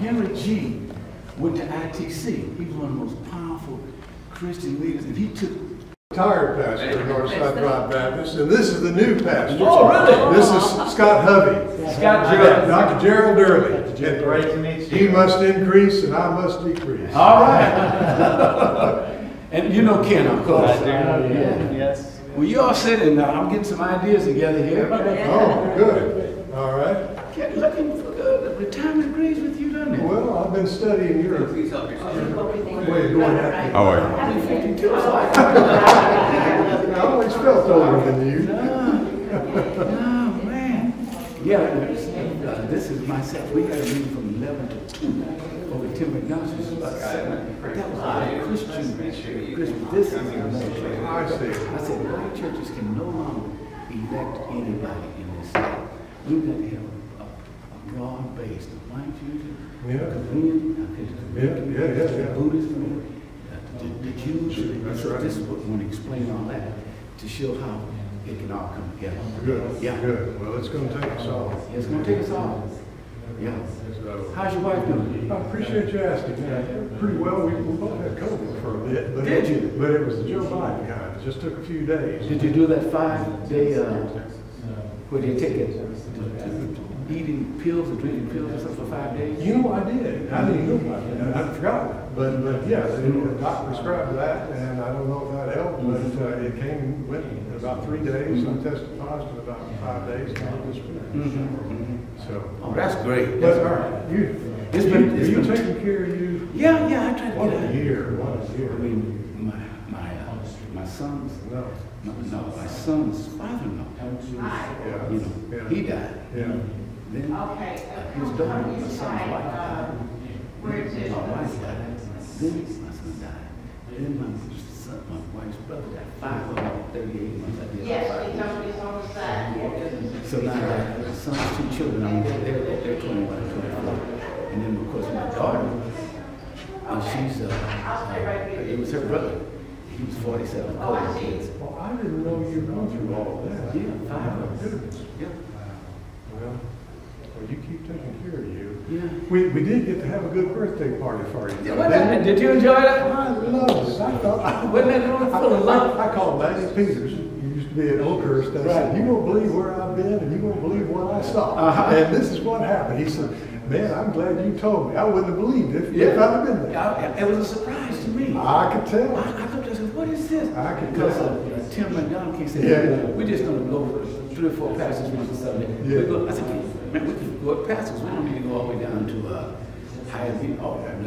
Henry G. went to ITC. He was one of the most powerful Christian leaders, and he took retired pastor of Northside Drive Baptist, and this is the new pastor. Oh, really? This is Scott Hovey. Scott Gerald. Dr. Gerald Durley. Great to meet you. He must increase and I must decrease. All right. And you know Ken, of course. I do know Ken, yes. Well, you all sit and I'm getting some ideas together here. Oh, good. All right. Ken, looking for the retirement agrees with you, doesn't it? Well, I've been studying Europe. Way of going at How are you? I'm 52, so I always felt older than you. No, man. Yeah, this is myself. We had a meeting from 11 to 2 over Tim McDonald's. About 7. That was a Christian. This is I see. I said, black churches can no longer elect anybody in this state. We've got to have a broad base. The white churches, Yeah. Buddhists, the Jews. So this is what we want to explain all that to show how it can all come together. Good. Yeah. Good. Well, it's going to take us all. It's going to take us all. Yeah. So, How's your wife doing? I appreciate you asking. Yeah, pretty well. We both had COVID for a bit. But Did you? But it was the Joe Biden kind. It just took a few days. Did you do that 5-day, where do you take it? Eating pills or drinking pills or something for 5 days? You know, I did. I didn't know about it. I'd forgotten. But yeah, the doctor prescribed that, and I don't know if that helped, but it went in about 3 days. I tested positive about 5 days, and I was So. Oh, that's great. But all right, you taking care of you? Yeah, I try to What get a out. year, what a year. I mean, my son's, No. my son's father-in-law, Yeah. you know, Yeah. he died. Yeah. Then his daughter, my son's wife died. My wife died. Then my son died. Then my wife's brother died. 5 of them, 38 months. I did all 5. So now I got my son's 2 children. I mean, they're 21 and 24. And then of course my daughter, she's it was her brother. He was 47. Kids. Well, I didn't know you were going through all of that. Yeah, 5 of them. Goodness. Yeah. Well, you keep taking care of you. Yeah. We did get to have a good birthday party for you. Did you enjoy that? I loved it. I thought, Wasn't that full of love? I called Matty Peters. He used to be at Oakhurst. I said, you won't believe where I've been and you won't believe what I saw. And this is what happened. He said, man, I'm glad you told me. I wouldn't have believed it if I'd have been there. It was a surprise to me. I could tell. I thought, I said, what is this? I could Because tell. Tim McDonald came and said, Yeah. we're just going to go 3 or 4 pastors or something. Yeah. I said, man, we can go up pastors. We don't need to go all the way down to Hyatt.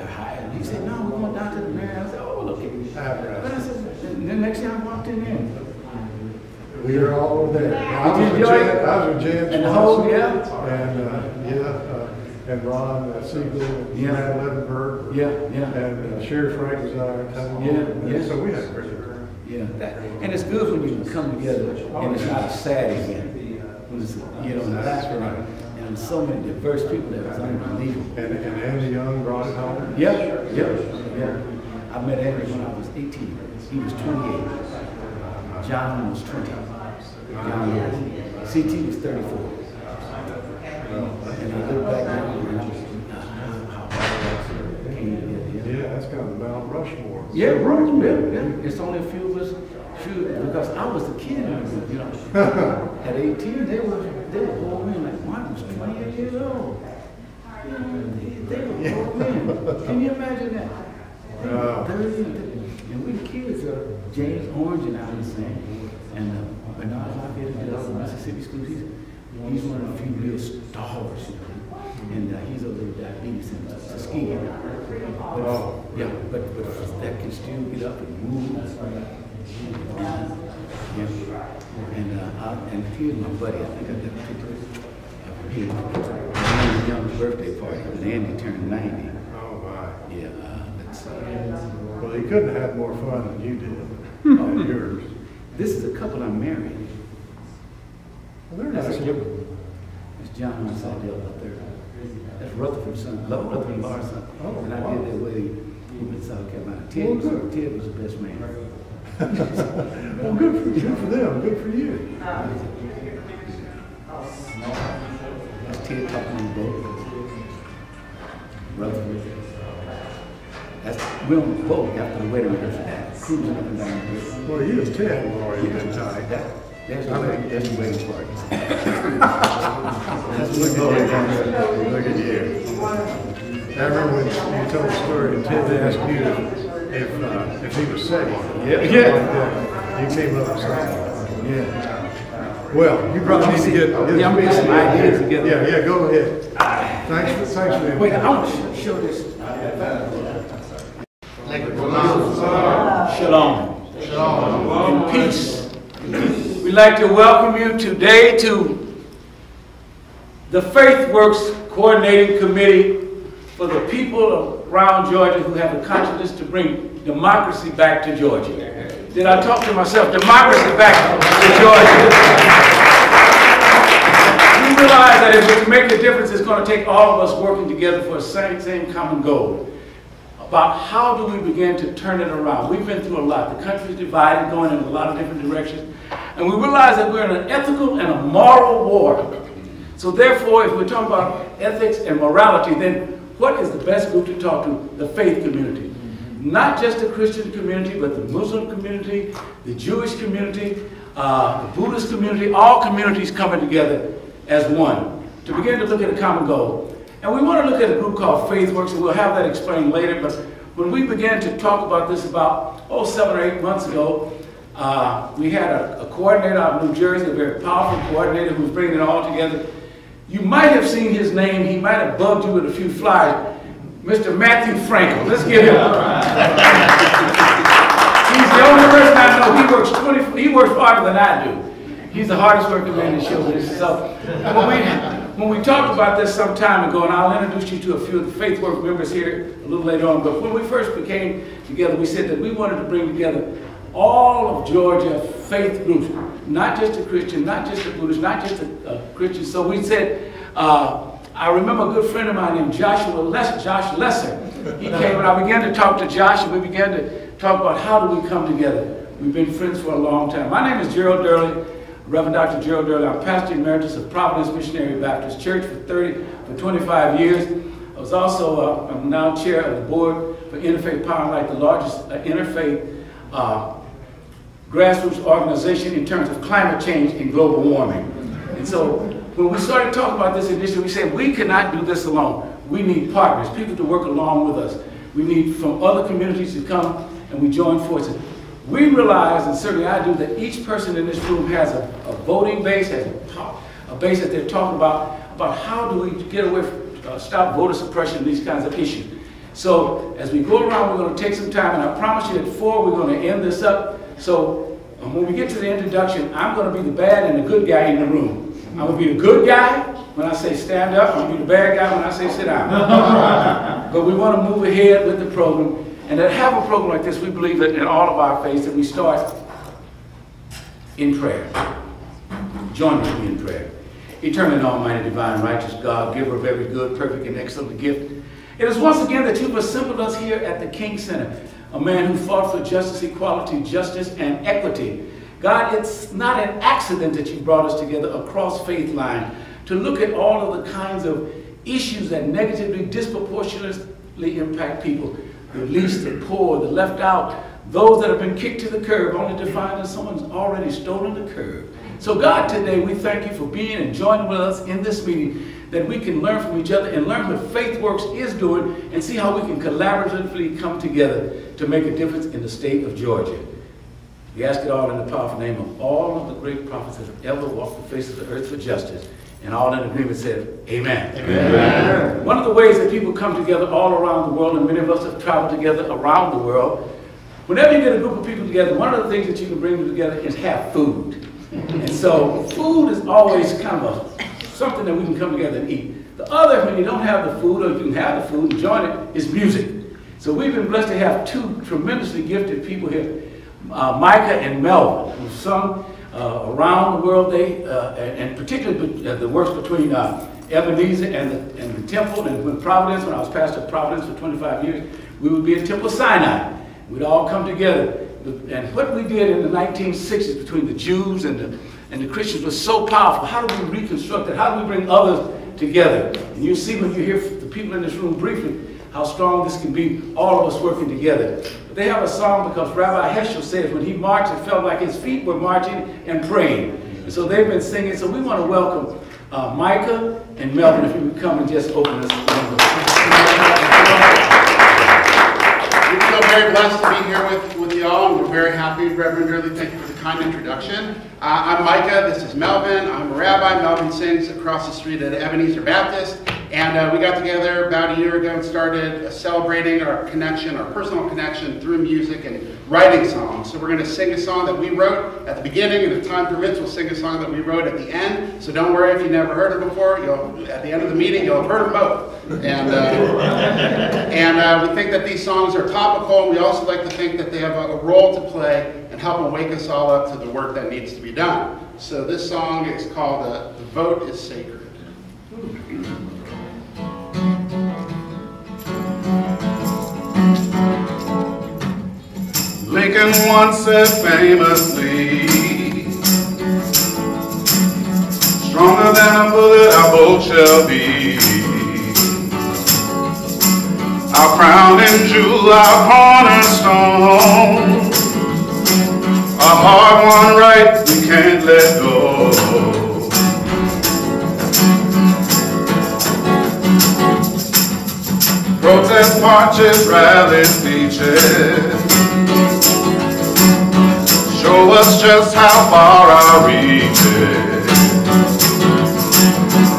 Hyatt. He said, no, we're going down to the Marriott. I said, oh, okay. But I said, and then next time I walked in there. We were all over there. I was with Jan And the whole, and Ron Siegel and Matt Levenberg. And Sherry Frank was our time. So we had a great time. Yeah, and it's good when you come together and it's not sad again. When it's, and that's right. And so many diverse people that was unbelievable. And Andy Young brought it home. Yeah. I met Andy when I was 18. He was 28. John was 20. CT was 34. And I look back now Yeah, that's kind of Mount Rushmore. Yeah. It's only a few of us. Because I was the kid, At 18, they were old men. Like Martin was 28 years old. They were old men. Can you imagine that? 30, and we the kids are James Orange and I was saying, and Bernard Lafayette did all the Mississippi schools. He's one of the few real stalwarts, and he's over there with diabetes and Tuskegee. But that can still get up and move. And here's my buddy. I think I got a picture of him. Andy Young's birthday party when Andy turned 90. Oh my. Yeah, let's see. Well, he couldn't have had more fun than you did. Than yours. This is a couple I'm married. Well, they're That's nice. It's John Sidell up there. That's Rutherford's son. Rutherford and Laura's son. Oh, and I wow. did that wedding in South Carolina. Well, good. Ted was the best man. Well, good for them. Good for you. That's Ted talking on the boat. brother. That's we on the boat after the wedding rehearsal, cruising up and down the river. Well, you was 10, boy, you been tight. That's the wedding party. That's look at you. I remember when you told the story and Ted asked you if he was saved. Yeah. You came up with something. Yeah. Well, you probably need to get I'm getting some ideas together. Yeah, go ahead. Thanks for that. Wait, I want to show this. Shalom. Shalom. And peace. We'd like to welcome you today to the Faith Works Coordinating Committee for the people around Georgia who have the consciousness to bring democracy back to Georgia. Did I talk to myself? Democracy back to Georgia. We realize that if we can make a difference, it's going to take all of us working together for a same common goal. About how do we begin to turn it around. We've been through a lot. The country's divided, going in a lot of different directions. And we realize that we're in an ethical and a moral war. So therefore, if we're talking about ethics and morality, then what is the best group to talk to? The faith community. Not just the Christian community, but the Muslim community, the Jewish community, the Buddhist community, all communities coming together as one to begin to look at a common goal. And we want to look at a group called Faith Works, and we'll have that explained later. But when we began to talk about this about, 7 or 8 months ago, we had a coordinator out of New Jersey, a very powerful coordinator who was bringing it all together. You might have seen his name. He might have bugged you with a few flyers. Mr. Matthew Frankel. Let's give him a He's the only person I know. He works harder than I do. He's the hardest working man in show business. So when we talked about this some time ago, and I'll introduce you to a few of the Faith Work members here a little later on, but when we first became together, we said that we wanted to bring together all of Georgia faith groups, not just the Christian, not just the Buddhist, not just the Christians. So we said, I remember a good friend of mine named Josh Lesser. He came and I began to talk to Josh, and we began to talk about how do we come together. We've been friends for a long time. My name is Gerald Durley, Reverend Dr. Gerald Durley. I'm pastor emeritus of Providence Missionary Baptist Church for 25 years. I was also, I'm now chair of the board for Interfaith Power and Light, the largest interfaith grassroots organization in terms of climate change and global warming. And so when we started talking about this initiative, we said we cannot do this alone. We need partners, people to work along with us. We need from other communities to come and we join forces. We realize, and certainly I do, that each person in this room has a voting base, has a base that they're talking about how do we get away from, stop voter suppression and these kinds of issues. So as we go around, we're going to take some time, and I promise you at 4 we're going to end this up. So when we get to the introduction, I'm going to be the bad and the good guy in the room. I'm going to be the good guy when I say stand up. I'm going to be the bad guy when I say sit down. But we want to move ahead with the program. And to have a program like this, we believe that in all of our faiths that we start in prayer. Join with me in prayer. Eternal and almighty, divine, righteous God, giver of every good, perfect, and excellent gift. It is once again that you've assembled us here at the King Center, a man who fought for justice, equality, justice, and equity. God, it's not an accident that you brought us together across faith lines to look at all of the kinds of issues that negatively, disproportionately impact people. The least, the poor, the left out, those that have been kicked to the curb, only to find that someone's already stolen the curb. So God, today we thank you for being and joining with us in this meeting, that we can learn from each other and learn what Faith Works is doing and see how we can collaboratively come together to make a difference in the state of Georgia. We ask it all in the powerful name of all of the great prophets that have ever walked the face of the earth for justice. And all in agreement said, amen. Amen. One of the ways that people come together all around the world, and many of us have traveled together around the world, whenever you get a group of people together, one of the things that you can bring them together is have food. And so food is always kind of something that we can come together and eat. The other, when you don't have the food, or you can have the food and join it, is music. So we've been blessed to have two tremendously gifted people here, Micah and Melvin, who've sung around the world, and particularly the works between Ebenezer and the temple. And when Providence, when I was pastor of Providence for 25 years, we would be at Temple Sinai. We'd all come together. And what we did in the 1960s between the Jews and the Christians was so powerful. How do we reconstruct it? How do we bring others together? And you see when you hear the people in this room briefly how strong this can be, all of us working together. But they have a song because Rabbi Heschel says when he marched, it felt like his feet were marching and praying. And so they've been singing. So we want to welcome Micah and Melvin, if you would come and just open us. We feel very blessed to be here with you all, and we're very happy. Reverend Early, thank you for the kind introduction. I'm Micah, this is Melvin. I'm a rabbi. Melvin sings across the street at Ebenezer Baptist. And we got together about a year ago and started celebrating our connection, our personal connection through music and writing songs. So we're going to sing a song that we wrote at the beginning, and if time permits, we'll sing a song that we wrote at the end. So don't worry if you've never heard it before. At the end of the meeting, you'll have heard them both. And we think that these songs are topical, and we also like to think that they have a role to play and help and wake us all up to the work that needs to be done. So this song is called The Vote is Sacred. Lincoln once said famously, stronger than a bullet our vote shall be. Our crown and jewel, our cornerstone, a hard-won right we can't let go. Protest marches, rallies, speeches show us just how far our reach is.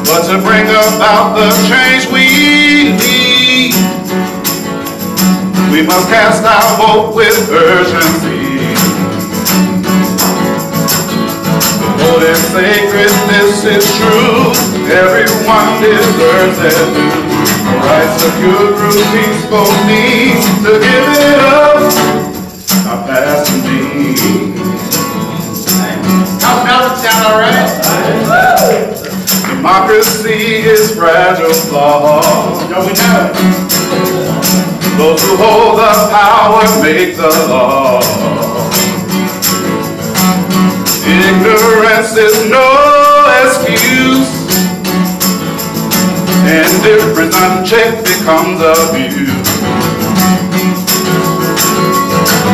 But to bring about the change we need, we must cast our vote with urgency. The vote is sacred, this is true. Everyone deserves their due. The rights of good through peaceful means to give it up. Our past and me. How's Melvin sound all right? Democracy is fragile, flawed. No, we know. Those who hold the power make the law. Ignorance is no excuse. Indifference unchecked becomes abuse.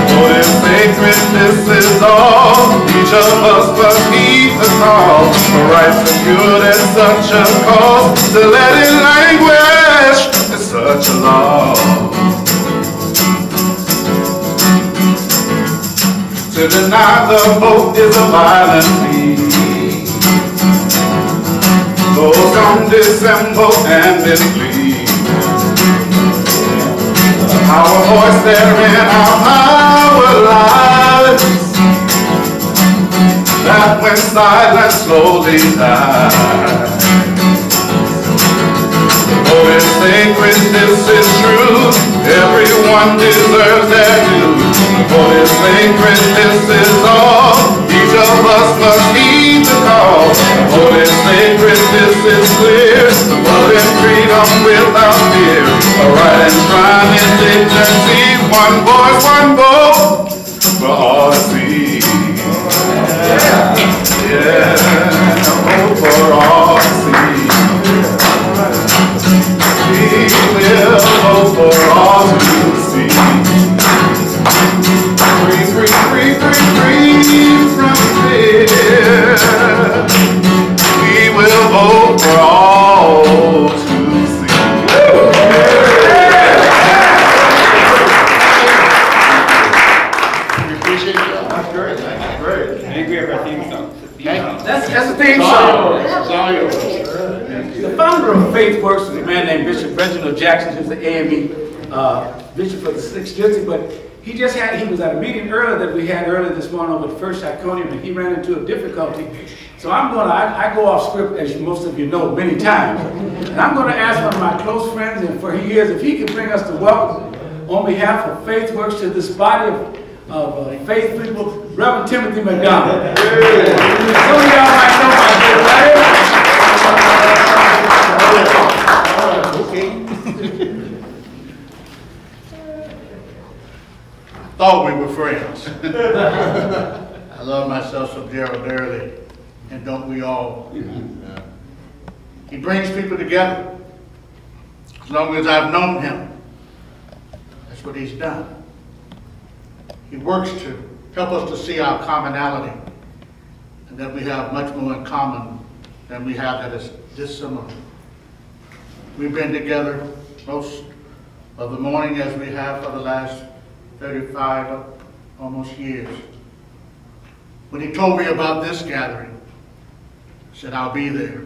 For this sacred, this is all. Each of us must heed the call. For rights secured at such a cost. To let it languish is such a law. To deny the vote is a violent deed. Those come dissemble and mislead. Our voice therein, our power lies. That when silence slowly dies. Oh, it's sacred, this is true. Everyone deserves their due. Oh, it's sacred, this is all. Each of us must heed the call. Oh, it's sacred, this is clear. The world in freedom without fear. A right and shrine in dignity. One voice, one vote for all to see. Yeah, a vote for all to see. We will vote for all to see. Free, free, free, free, free from fear. We will vote for all to see. We appreciate you. That's great. That's great. I agree with our theme song. That's the theme song. It's all yours. The founder of Faith Works is a man named Bishop Reginald Jackson, who's the AME bishop for the 6th District, but he was at a meeting earlier that we had earlier this morning over at First Iconium, and he ran into a difficulty. So I go off script, as most of you know, many times. And I'm going to ask one of my close friends, and for years, if he can bring us the welcome on behalf of Faith Works to this body of faith people, Reverend Timothy McDonald. Some of y'all might know my good buddy. Okay. Thought we were friends. I love myself some Gerald dearly, and don't we all? He brings people together. As long as I've known him, that's what he's done. He works to help us to see our commonality, and that we have much more in common than we have that is dissimilar. We've been together most of the morning as we have for the last 35 almost years. When he told me about this gathering, I said, I'll be there,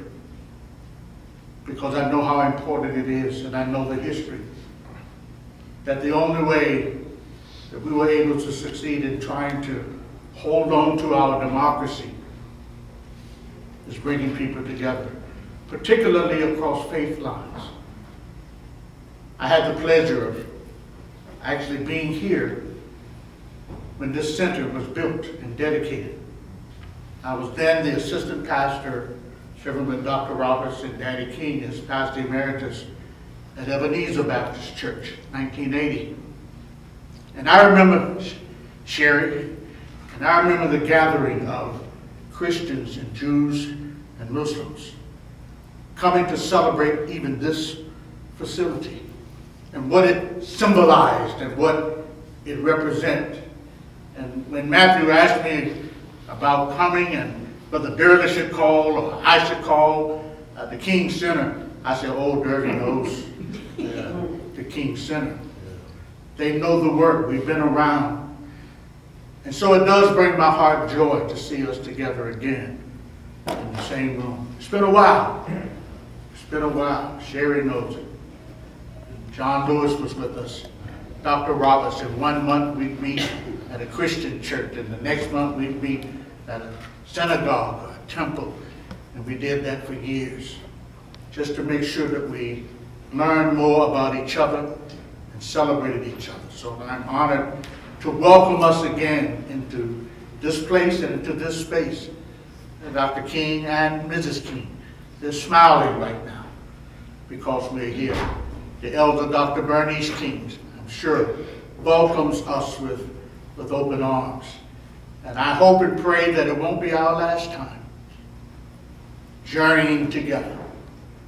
because I know how important it is, and I know the history. That the only way that we were able to succeed in trying to hold on to our democracy is bringing people together, particularly across faith lines. I had the pleasure of actually being here when this center was built and dedicated. I was then the assistant pastor, serving with Dr. Roberts and Daddy King as pastor emeritus at Ebenezer Baptist Church, 1980. And I remember Sherry, and I remember the gathering of Christians and Jews and Muslims coming to celebrate even this facility and what it symbolized and what it represented. And when Matthew asked me about coming and whether Dirty should call or I should call the King Center, I said, oh, Dirty knows the King Center. They know the work. We've been around. And so it does bring my heart joy to see us together again in the same room. It's been a while. It's been a while. Sherry knows it. John Lewis was with us. Dr. Roberts, in 1 month we'd meet at a Christian church, and the next month we'd meet at a synagogue or a temple. And we did that for years, just to make sure that we learned more about each other and celebrated each other. So I'm honored to welcome us again into this place and into this space. And Dr. King and Mrs. King, they're smiling right now because we're here. The elder Dr. Bernice King, I'm sure, welcomes us with open arms. And I hope and pray that it won't be our last time journeying together.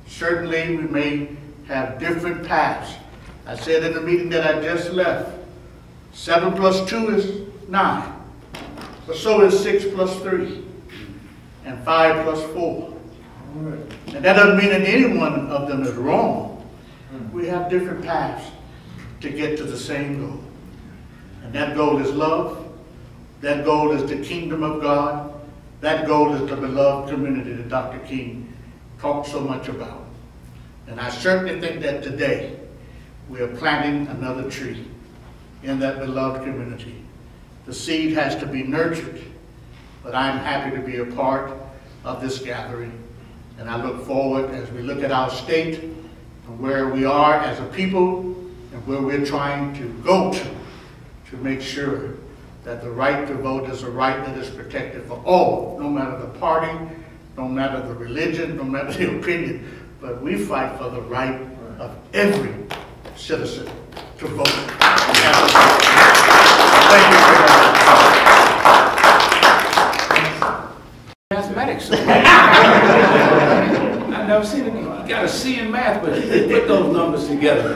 Certainly we may have different paths. I said in the meeting that I just left, 7 plus 2 is 9. But so is 6 plus 3. And 5 plus 4. And that doesn't mean that any one of them is wrong. We have different paths to get to the same goal. And that goal is love. That goal is the kingdom of God. That goal is the beloved community that Dr. King talked so much about. And I certainly think that today we are planting another tree in that beloved community. The seed has to be nurtured, but I'm happy to be a part of this gathering. And I look forward as we look at our state and where we are as a people and where we're trying to go to make sure that the right to vote is a right that is protected for all, no matter the party, no matter the religion, no matter the opinion, but we fight for the right of every citizen to vote. Thank you for that. Mathematics. I've never seen it. You got a C in math, but you put those numbers together.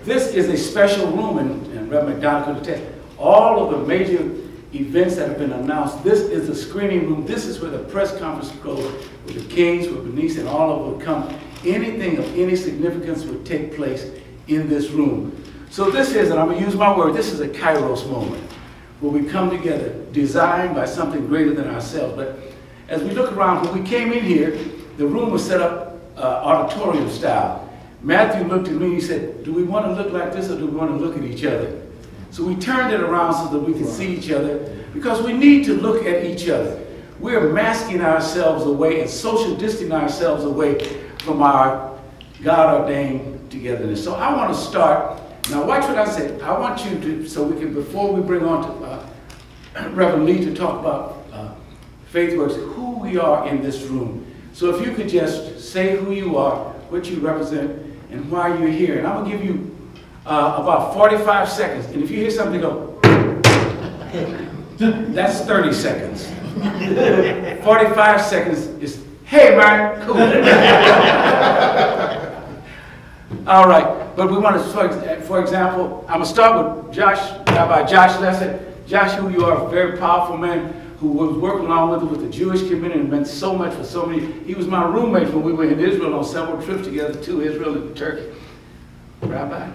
This is a special room, and Reverend McDonald could attest. All of the major events that have been announced, this is the screening room. This is where the press conference goes, with the Kings, with Bernice, and all of them would come. Anything of any significance would take place in this room. So this is, and I'm going to use my word, this is a Kairos moment, where we come together, designed by something greater than ourselves. But as we look around, when we came in here, the room was set up auditorium style. Matthew looked at me and he said, do we want to look like this or do we want to look at each other? So we turned it around so that we could see each other, because we need to look at each other. We're masking ourselves away and social distancing ourselves away from our God-ordained togetherness. So I want to start. Now watch what I said. I want you to, so we can, before we bring on to Reverend Lee to talk about FaithWorks, who we are in this room. So if you could just say who you are, what you represent, and why you're here. And I'm going to give you about 45 seconds. And if you hear something go, that's 30 seconds. 45 seconds is Hey, man, cool. All right, but we want to, for example, I'm going to start with Josh, Rabbi Josh Lesser. Josh, who you are, a very powerful man who was working along with the Jewish community and meant so much for so many. He was my roommate when we were in Israel on several trips together to Israel and Turkey. Rabbi?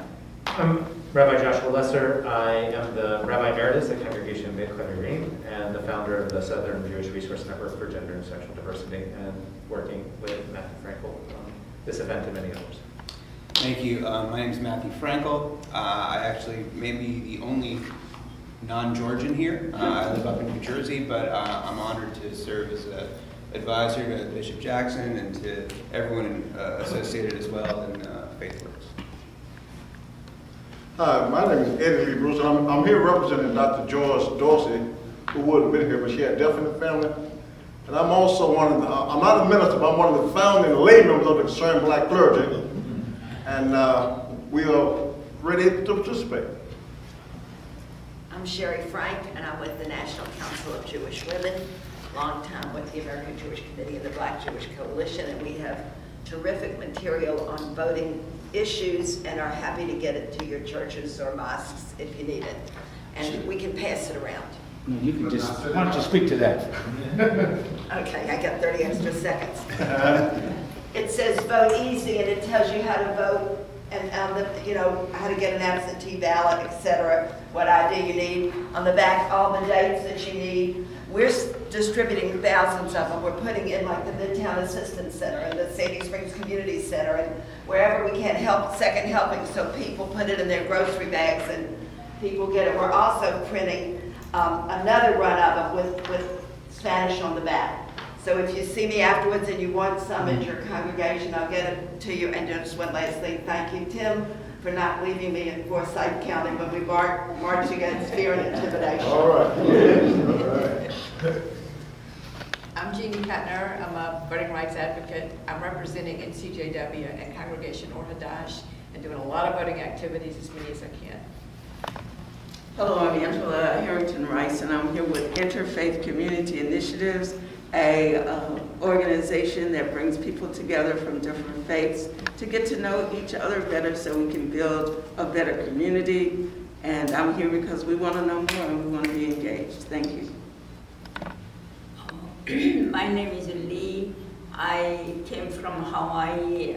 I'm Rabbi Joshua Lesser. I am the Rabbi Emeritus at Congregation Beit Chaverim and the founder of the Southern Jewish Resource Network for Gender and Sexual Diversity, and working with Matthew Frankel on this event and many others. Thank you. My name is Matthew Frankel. I actually may be the only non-Georgian here. I live up in New Jersey, but I'm honored to serve as an advisor to Bishop Jackson and to everyone associated as well in FaithWorks. Hi, my name is Eddie Lee Bruce, and I'm here representing Dr. Joyce Dorsey, who would have been here, but she had death in the family. And I'm also one of the, I'm not a minister, but I'm one of the founding lay members of the Concerned Black Clergy. And we are ready to participate. I'm Sherry Frank, and I'm with the National Council of Jewish Women, long time with the American Jewish Committee and the Black Jewish Coalition, and we have terrific material on voting issues and are happy to get it to your churches or mosques if you need it. And we can pass it around. You can just, why don't you speak to that? Okay, I got 30 extra seconds. It says vote easy, and it tells you how to vote and how to get an absentee ballot, etc. What ID you need. On the back, all the dates that you need. We're distributing thousands of them. We're putting in like the Midtown Assistance Center and the Sandy Springs Community Center and wherever we can help, second helping, so people put it in their grocery bags and people get it. We're also printing another run of them with Spanish on the back. So if you see me afterwards and you want some at your congregation, I'll get it to you. And just one last thing, thank you, Tim, for not leaving me in Forsyth County when we marched against fear and intimidation. All right. All right. I'm Jeannie Kettner. I'm a voting rights advocate. I'm representing NCJW and Congregation Or Hadash and doing a lot of voting activities, as many as I can. Hello, I'm Angela Harrington Rice, and I'm here with Interfaith Community Initiatives, a organization that brings people together from different faiths to get to know each other better so we can build a better community. And I'm here because we want to know more and we want to be engaged. Thank you. My name is Lee. I came from Hawaii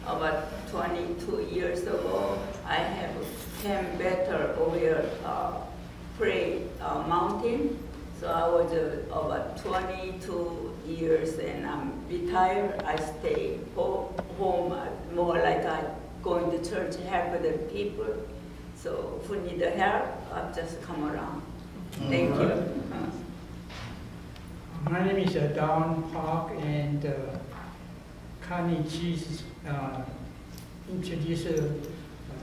about 22 years ago. I have came better over Prairie Mountain. So I was about 22 years and I'm retired. I stay home more like I going to church, help other people. So if we need the help, I'll just come around. Thank you. My name is Don Park, and Connie Jesus introduced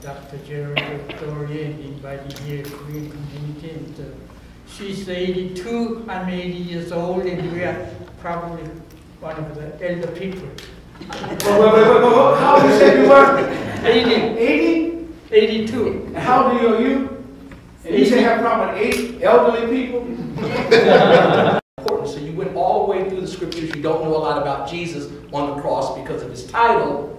Dr. Gerald Doria and invited here to Korean community. And, she's 82, I'm 80 years old, and we are probably one of the elder people. Wait. How old you say you were? 80. 80? 82. And how old are you? And you say you have problem with 8 elderly people? So you went all the way through the scriptures. You don't know a lot about Jesus on the cross because of his title.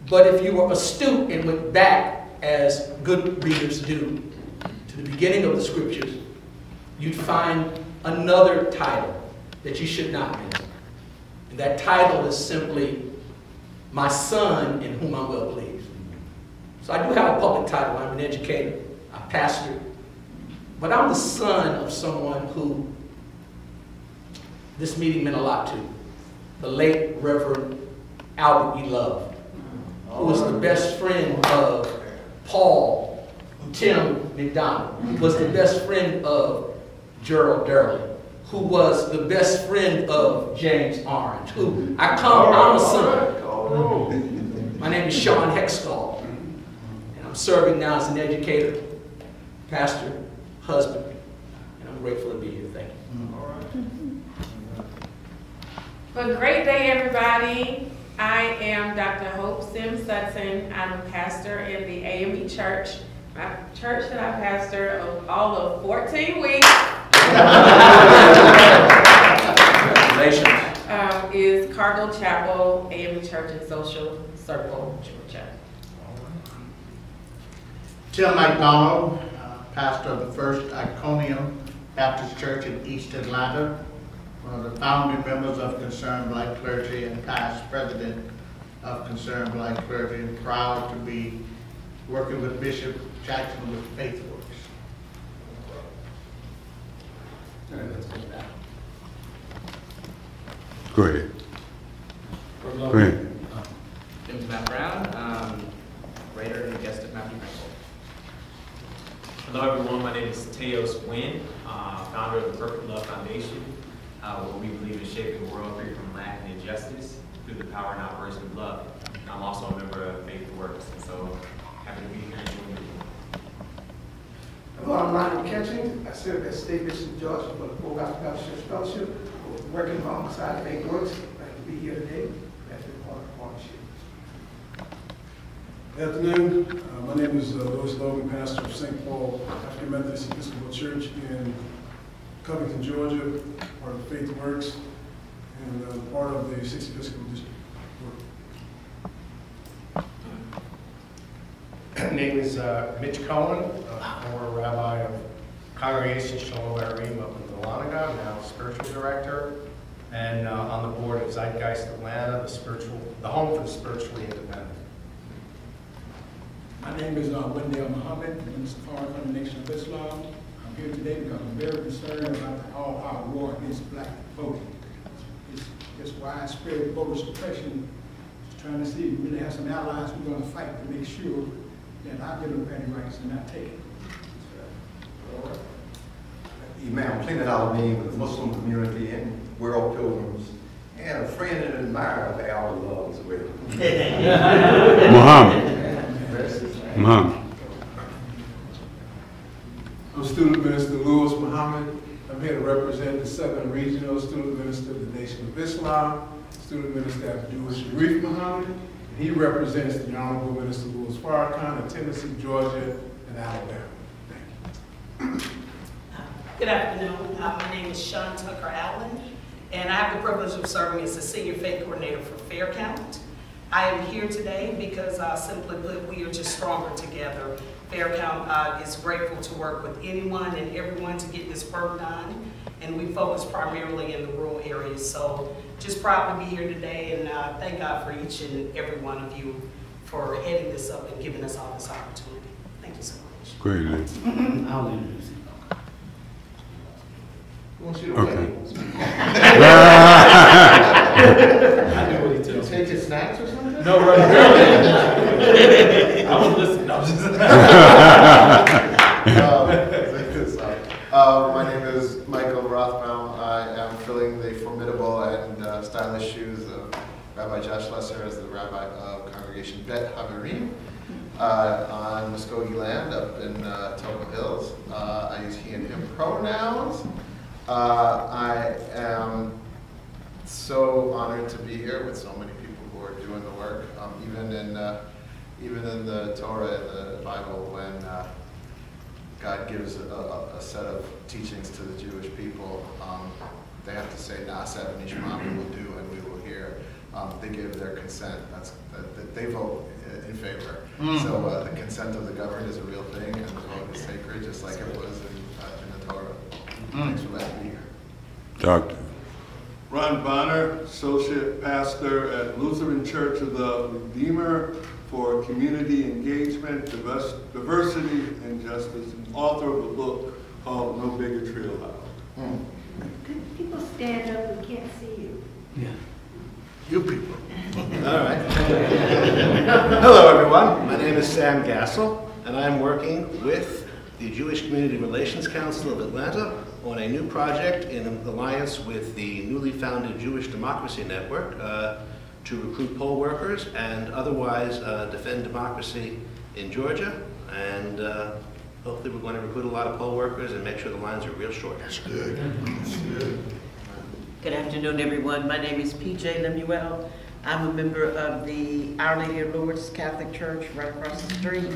But if you were astute and went back, as good readers do, to the beginning of the scriptures, you'd find another title that you should not miss. And that title is simply, My Son in Whom I'm Well Pleased. So I do have a public title. I'm an educator, I pastor, but I'm the son of someone who this meeting meant a lot to. The late Reverend Albert E. Love, who was the best friend of Paul Tim McDonald, who was the best friend of Gerald Durley, who was the best friend of James Orange, who I'm a son. My name is Sean Hextall, and I'm serving now as an educator, pastor, husband, and I'm grateful to be here. Thank you. Well, great day, everybody. I am Dr. Hope Sims Sutton. I'm a pastor in the AME Church, my church that I pastor all of 14 weeks. Congratulations. Cargill Chapel, AME Church in Social Circle, Georgia. Tim McDonald, pastor of the First Iconium Baptist Church in East Atlanta, one of the founding members of Concerned Black Clergy and past president of Concerned Black Clergy, and proud to be working with Bishop Jackson with FaithWorks. Go ahead. Go ahead. My name is Matt Brown, writer and guest of Matthew Frankel. Hello everyone, my name is Teos Nguyen, founder of the Perfect Love Foundation, where we believe in shaping the world free from lack and injustice through the power and operation of love. I'm also a member of FaithWorks, and so happy to be here and doing it. Hello, I'm Ryan Ketching. I serve as State Bishop of Georgia for the Full Gospel Baptist Church Fellowship, working alongside FaithWorks. Glad to be here today. Glad to be part of the partnership. Good afternoon. My name is Louis Logan, pastor of St. Paul African Methodist Episcopal Church in Covington, Georgia, part of FaithWorks, and part of the 6th Episcopal District. My name is Mitch Cohen, former rabbi of Congregation Shalom Arim up in Dahlonega, now spiritual director, and on the board of Zeitgeist Atlanta, the home for the spiritually independent. My name is Wendell Muhammad, Minister of Foreign Condemnation of Islam. I'm here today because I'm very concerned about the all-out war against black voting. It's widespread voter suppression. Just trying to see if we really have some allies we're going to fight to make sure that our democratic rights are not taken. Imam Clement Al-Amin with the Muslim community and world pilgrims, and a friend and admirer of our love as well. Muhammad. Muhammad. I'm Student Minister Louis Muhammad. I'm here to represent the Southern Regional Student Minister of the Nation of Islam, Student Minister Abdul Sharif Muhammad, and he represents the Honorable Minister Louis Farrakhan of Tennessee, Georgia, and Alabama. Thank you. Good afternoon. My name is Sean Tucker Allen, and I have the privilege of serving as the Senior Faith Coordinator for Fair Count. I am here today because, simply put, we are just stronger together. Fair Count is grateful to work with anyone and everyone to get this work done, and we focus primarily in the rural areas. So just proud to be here today, and thank God for each and every one of you for heading this up and giving us all this opportunity. Thank you so much. Great. I'll introduce you. Okay. I do what he tells me. Take his snacks or something? No, right. I was listening. I was just my name is Michael Rothbaum. I am filling the formidable and stylish shoes of Rabbi Josh Lesser as the rabbi of Congregation Bet Haverim on Muskogee land up in Totem Hills. I use he and him pronouns. I am so honored to be here with so many people who are doing the work. Even in the Torah, in the Bible, when God gives a set of teachings to the Jewish people, they have to say Na'aseh v'nishma, we will do and we will hear. They give their consent. That they vote in favor. So the consent of the governed is a real thing, and the vote is sacred, just like it was in the Torah. Thanks for letting me be here. Doctor. Ron Bonner, Associate Pastor at Lutheran Church of the Redeemer for Community Engagement, Diversity, and Justice, and author of a book called No Bigotry Allowed. Could people stand up? We can't see you. Yeah. You people. All right. Hello, everyone. My name is Sam Gassel, and I'm working with the Jewish Community Relations Council of Atlanta on a new project in alliance with the newly founded Jewish Democracy Network to recruit poll workers and otherwise defend democracy in Georgia. And hopefully we're going to recruit a lot of poll workers and make sure the lines are real short. That's good. That's good. Good afternoon, everyone. My name is P.J. Lemuel. I'm a member of the Our Lady of Lourdes Catholic Church right across the street.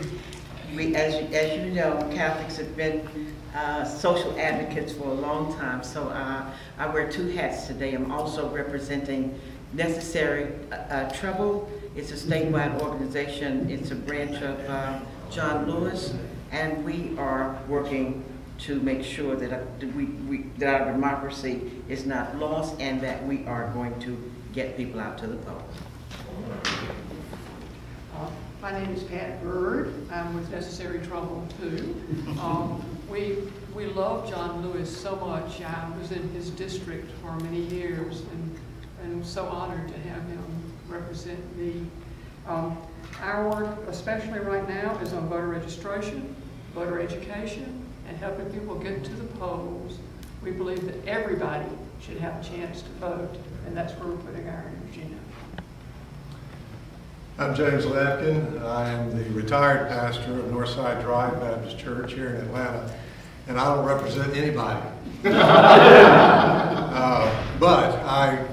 As you know, Catholics have been social advocates for a long time, so I wear two hats today. I'm also representing Necessary Trouble. It's a statewide organization. It's a branch of John Lewis, and we are working to make sure that that our democracy is not lost and that we are going to get people out to the polls. My name is Pat Bird. I'm with Necessary Trouble too. We love John Lewis so much. I was in his district for many years and I'm so honored to have him represent me. Our work, especially right now, is on voter registration, voter education, and helping people get to the polls. We believe that everybody should have a chance to vote, and that's where we're putting our energy now. I'm James Lapkin. I am the retired pastor of Northside Drive Baptist Church here in Atlanta, and I don't represent anybody. But I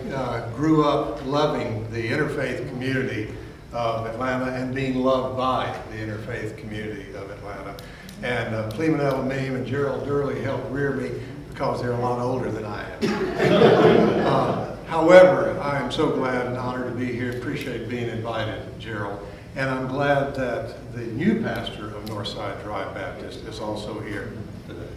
grew up loving the interfaith community of Atlanta and being loved by the interfaith community of Atlanta. And Clement Elamim and Gerald Durley helped rear me because they're a lot older than I am. However, I am so glad and honored to be here. Appreciate being invited, Gerald. And I'm glad that the new pastor of Northside Drive Baptist is also here today.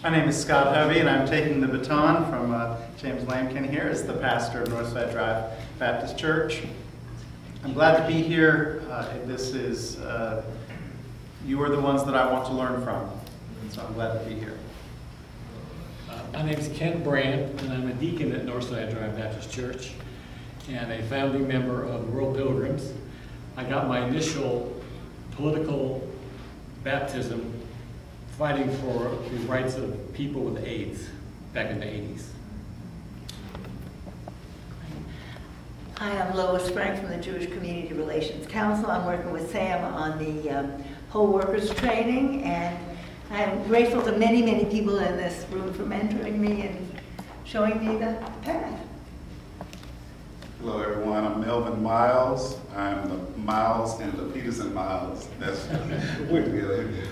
My name is Scott Hovey, and I'm taking the baton from James Lamkin here as the pastor of Northside Drive Baptist Church. I'm glad to be here. This is, you are the ones that I want to learn from, and so I'm glad to be here. My name is Ken Brandt, and I'm a deacon at Northside Drive Baptist Church and a founding member of the World Pilgrims. I got my initial political baptism fighting for the rights of people with AIDS back in the 80s. Hi, I'm Lois Frank from the Jewish Community Relations Council. I'm working with Sam on the poll workers training, and I'm grateful to many, many people in this room for mentoring me and showing me the path. Hello everyone, I'm Melvin Miles. I'm the Miles and the Peterson Miles. That's really.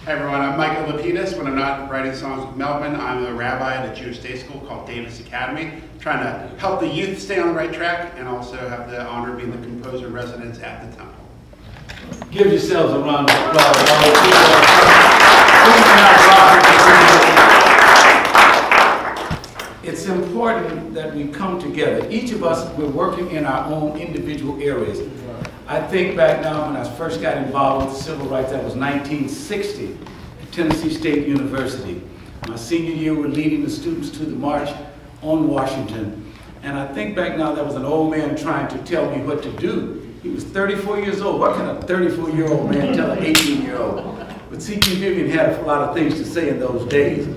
Hi everyone, I'm Michael Lapidus. When I'm not writing songs with Melvin, I'm a rabbi at a Jewish day school called Davis Academy, trying to help the youth stay on the right track and also have the honor of being the composer residence at the temple. Give yourselves a round of applause. It's important that we come together. Each of us, we're working in our own individual areas. I think back now when I first got involved with civil rights, that was 1960 at Tennessee State University. My senior year, we're leading the students to the March on Washington. And I think back now, there was an old man trying to tell me what to do. He was 34 years old. What can a 34-year-old man tell an 18-year-old? But C.T. Vivian had a lot of things to say in those days.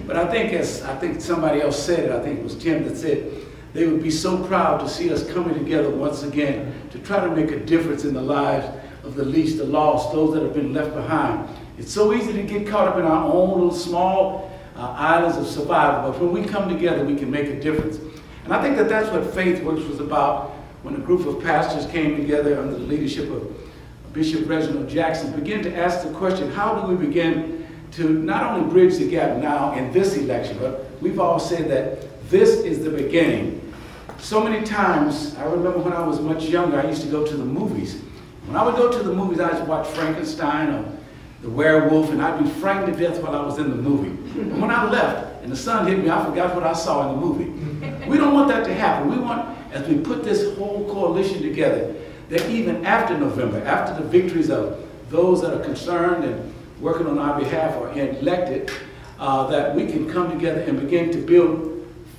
But I think, as I think somebody else said it, I think it was Tim that said, they would be so proud to see us coming together once again to try to make a difference in the lives of the least, the lost, those that have been left behind. It's so easy to get caught up in our own little small islands of survival, but when we come together, we can make a difference. And I think that that's what Faith Works was about when a group of pastors came together under the leadership of Bishop Reginald Jackson, began to ask the question, how do we begin to not only bridge the gap now in this election, but we've all said that this is the beginning. So many times, I remember when I was much younger, I used to go to the movies. When I would go to the movies, I would watch Frankenstein or The Werewolf, and I'd be frightened to death while I was in the movie. And when I left and the sun hit me, I forgot what I saw in the movie. We don't want that to happen. We want, as we put this whole coalition together, that even after November, after the victories of those that are concerned and working on our behalf or elected, that we can come together and begin to build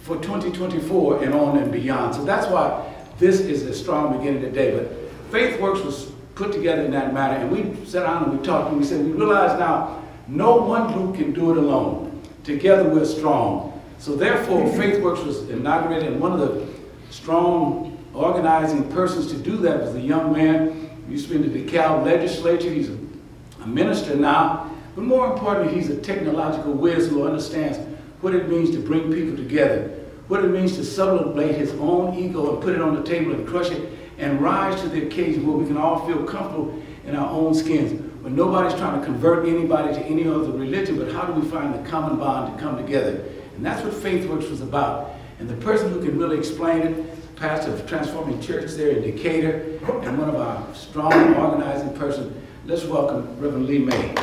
for 2024 and on and beyond. So that's why this is a strong beginning today. But Faith Works was put together in that manner, and we sat down and we talked and we said, we realize now no one group can do it alone. Together we're strong. So therefore, Faith Works was inaugurated, and one of the strong organizing persons to do that was a young man who used to be in the DeKalb legislature. He's a minister now, but more importantly, he's a technological whiz who understands what it means to bring people together, what it means to sublimate his own ego and put it on the table and crush it and rise to the occasion where we can all feel comfortable in our own skins, when nobody's trying to convert anybody to any other religion, but how do we find the common bond to come together? And that's what Faith Works was about. And the person who can really explain it, pastor of Transforming Church there in Decatur, and one of our strong organizing persons. Let's welcome Reverend Lee May.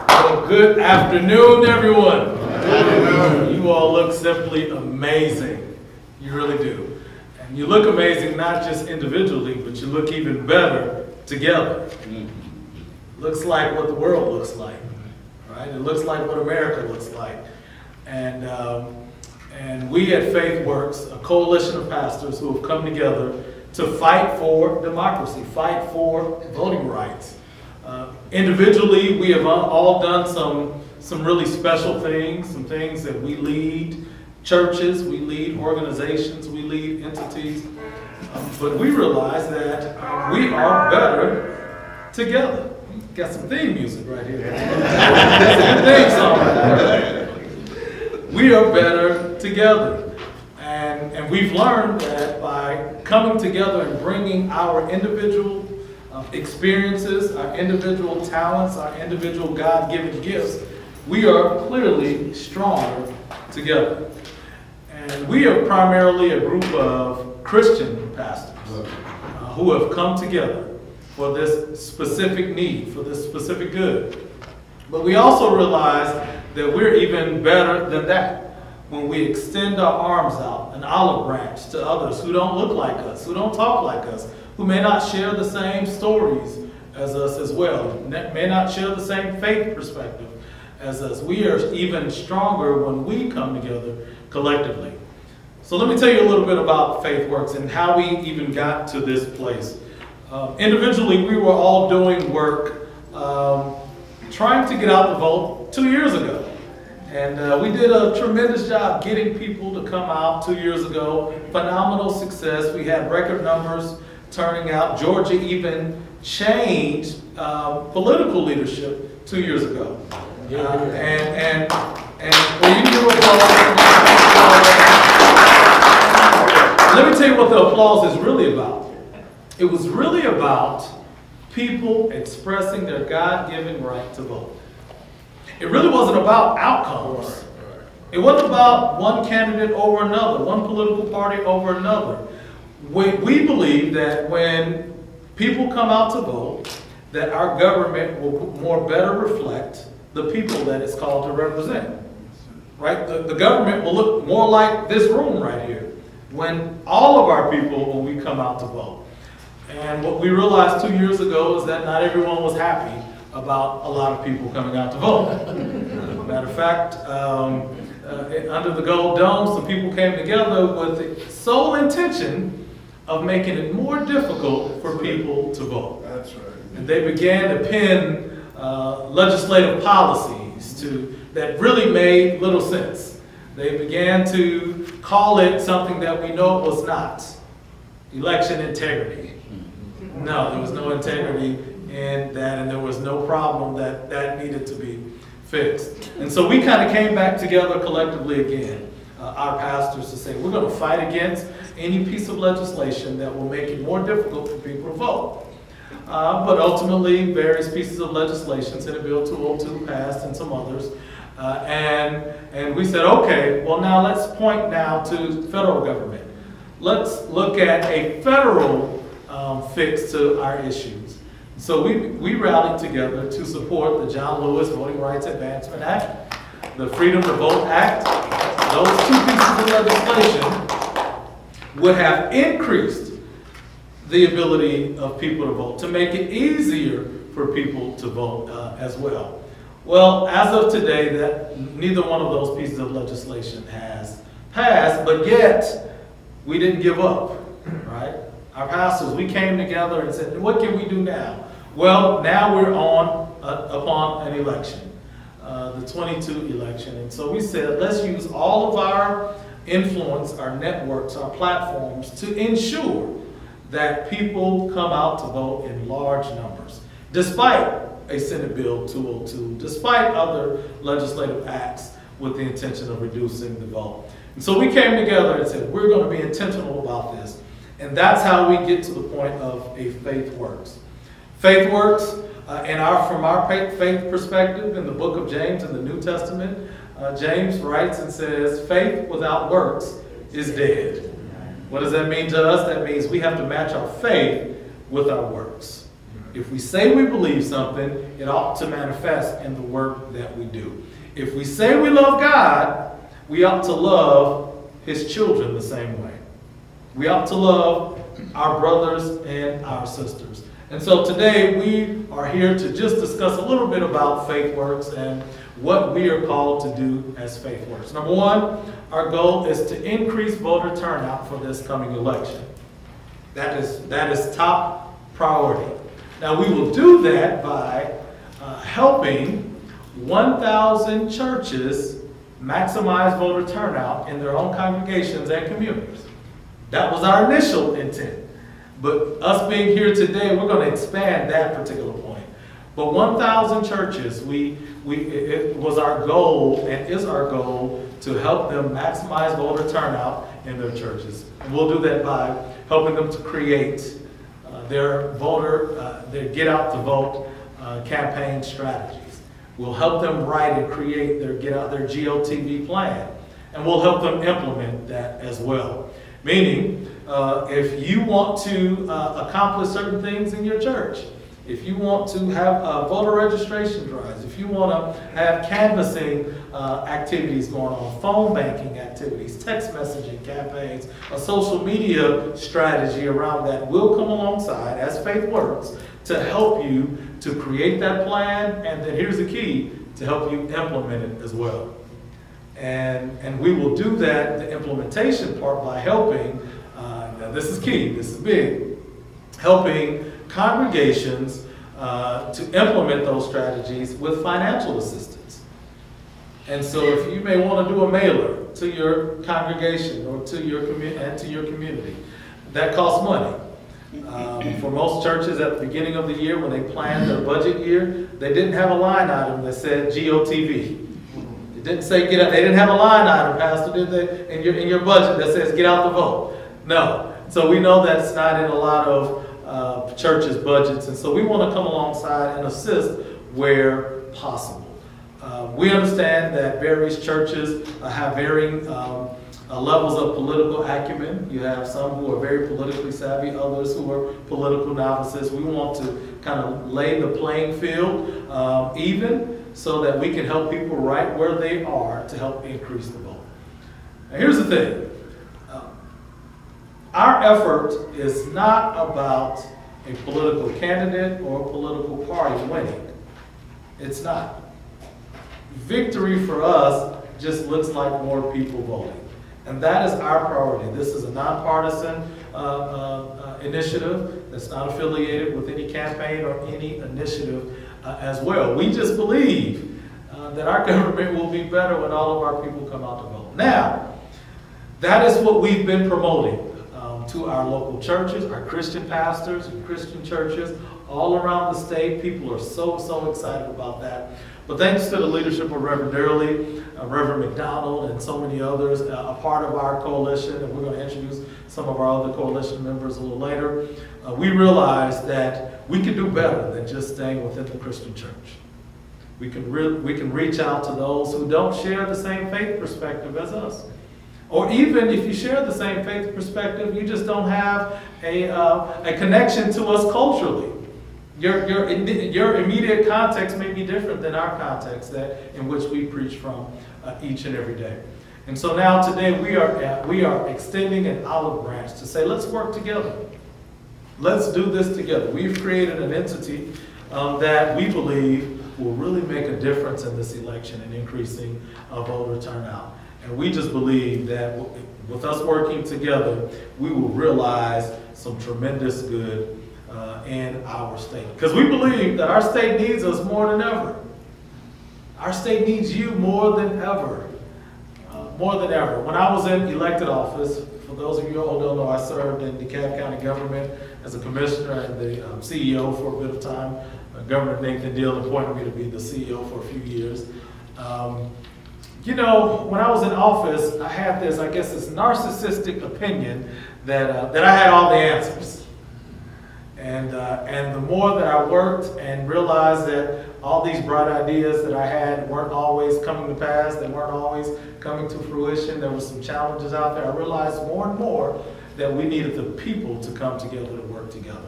Well, good afternoon, everyone. You all look simply amazing. You really do. And you look amazing not just individually, but you look even better together. Looks like what the world looks like, right? It looks like what America looks like. And we at FaithWorks, a coalition of pastors who have come together to fight for democracy, fight for voting rights. Individually, we have all done some really special things, some things that we lead churches, we lead organizations, we lead entities. But we realize that we are better together. Got some theme music right here. Theme song right. We are better together. And we've learned that by coming together and bringing our individual experiences, our individual talents, our individual God-given gifts, we are clearly stronger together. And we are primarily a group of Christian pastors who have come together for this specific need, for this specific good. But we also realize that we're even better than that when we extend our arms out, an olive branch, to others who don't look like us, who don't talk like us, who may not share the same stories as us as well, may not share the same faith perspective as us. We are even stronger when we come together collectively. So let me tell you a little bit about FaithWorks and how we even got to this place. Individually, we were all doing work trying to get out the vote 2 years ago. And we did a tremendous job getting people to come out 2 years ago. Phenomenal success. We had record numbers turning out. Georgia even changed political leadership 2 years ago. And well, you can do applause. Let me tell you what the applause is really about. It was really about people expressing their God-given right to vote. It really wasn't about outcomes. It wasn't about one candidate over another, one political party over another. We believe that when people come out to vote, that our government will more better reflect the people that it's called to represent. Right? The government will look more like this room right here when all of our people, when we come out to vote. And what we realized 2 years ago is that not everyone was happy about a lot of people coming out to vote. Matter of fact, under the Gold Dome, some people came together with the sole intention of making it more difficult for people to vote. That's right. And they began to pen legislative policies that really made little sense. They began to call it something that we know it was not. Election integrity. No, there was no integrity in that, and there was no problem that needed to be fixed. And so we kind of came back together collectively again, our pastors, to say we're going to fight against any piece of legislation that will make it more difficult for people to vote. But ultimately, various pieces of legislation, Senate Bill 202 passed and some others, and we said, okay, well now let's point now to federal government. Let's look at a federal fix to our issues. So we rallied together to support the John Lewis Voting Rights Advancement Act, the Freedom to Vote Act. Those two pieces of legislation would have increased the ability of people to vote, to make it easier for people to vote as well. Well, as of today, neither one of those pieces of legislation has passed, but yet we didn't give up, right? Our pastors, we came together and said, what can we do now? Well, now we're upon an election, the 22 election. And so we said, let's use all of our influence, our networks, our platforms to ensure that people come out to vote in large numbers, despite a Senate Bill 202, despite other legislative acts with the intention of reducing the vote. And so we came together and said, we're going to be intentional about this. And that's how we get to the point of a FaithWorks. FaithWorks, from our faith perspective, in the book of James in the New Testament, James writes and says, faith without works is dead. What does that mean to us? That means we have to match our faith with our works. If we say we believe something, it ought to manifest in the work that we do. If we say we love God, we ought to love His children the same way. We ought to love our brothers and our sisters. And so today we are here to just discuss a little bit about Faith Works and what we are called to do as Faith Works. Number one, our goal is to increase voter turnout for this coming election. That is top priority. Now we will do that by helping 1,000 churches maximize voter turnout in their own congregations and communities. That was our initial intent. But us being here today, we're going to expand that particular point. But 1,000 churches, it was our goal and is our goal to help them maximize voter turnout in their churches. And we'll do that by helping them to create their get out to vote campaign strategies. We'll help them write and create their GOTV plan. And we'll help them implement that as well. Meaning, if you want to accomplish certain things in your church, if you want to have voter registration drives, if you want to have canvassing activities going on, phone banking activities, text messaging campaigns, a social media strategy around that, we'll come alongside as Faith Works to help you to create that plan, and then here's the key, to help you implement it as well. And we will do that, the implementation part, by helping, now this is key, this is big, helping congregations to implement those strategies with financial assistance. And so if you may want to do a mailer to your congregation or to your community, that costs money. For most churches at the beginning of the year, when they planned their budget year, they didn't have a line item that said GOTV. It didn't say get out. They didn't have a line item, Pastor, did they, in your budget that says get out the vote. No. So we know that's not in a lot of churches' budgets, and so we want to come alongside and assist where possible. We understand that various churches have varying levels of political acumen. You have some who are very politically savvy, others who are political novices. We want to kind of lay the playing field even so that we can help people right where they are to help increase the vote. Now here's the thing. Our effort is not about a political candidate or a political party winning. It's not. Victory for us just looks like more people voting. And that is our priority. This is a nonpartisan initiative that's not affiliated with any campaign or any initiative as well. We just believe that our government will be better when all of our people come out to vote. Now, that is what we've been promoting to our local churches, our Christian pastors and Christian churches all around the state. People are so excited about that. But thanks to the leadership of Reverend Durley, Reverend McDonald, and so many others, a part of our coalition, and we're going to introduce some of our other coalition members a little later, we realized that we can do better than just staying within the Christian church. We can reach out to those who don't share the same faith perspective as us. Or even if you share the same faith perspective, you just don't have a connection to us culturally. Your immediate context may be different than our context in which we preach from each and every day. And so now today we are extending an olive branch to say, let's work together. Let's do this together. We've created an entity that we believe will really make a difference in this election and increasing voter turnout. And we just believe that with us working together, we will realize some tremendous good in our state. Because we believe that our state needs us more than ever. Our state needs you more than ever. More than ever. When I was in elected office, for those of you who don't know, I served in DeKalb County government as a commissioner and the CEO for a bit of time. Governor Nathan Deal appointed me to be the CEO for a few years. You know, when I was in office, I had this, I guess, this narcissistic opinion that I had all the answers. And the more that I worked and realized that all these bright ideas that I had weren't always coming to pass, they weren't always coming to fruition. There were some challenges out there. I realized more and more that we needed the people to come together to work together.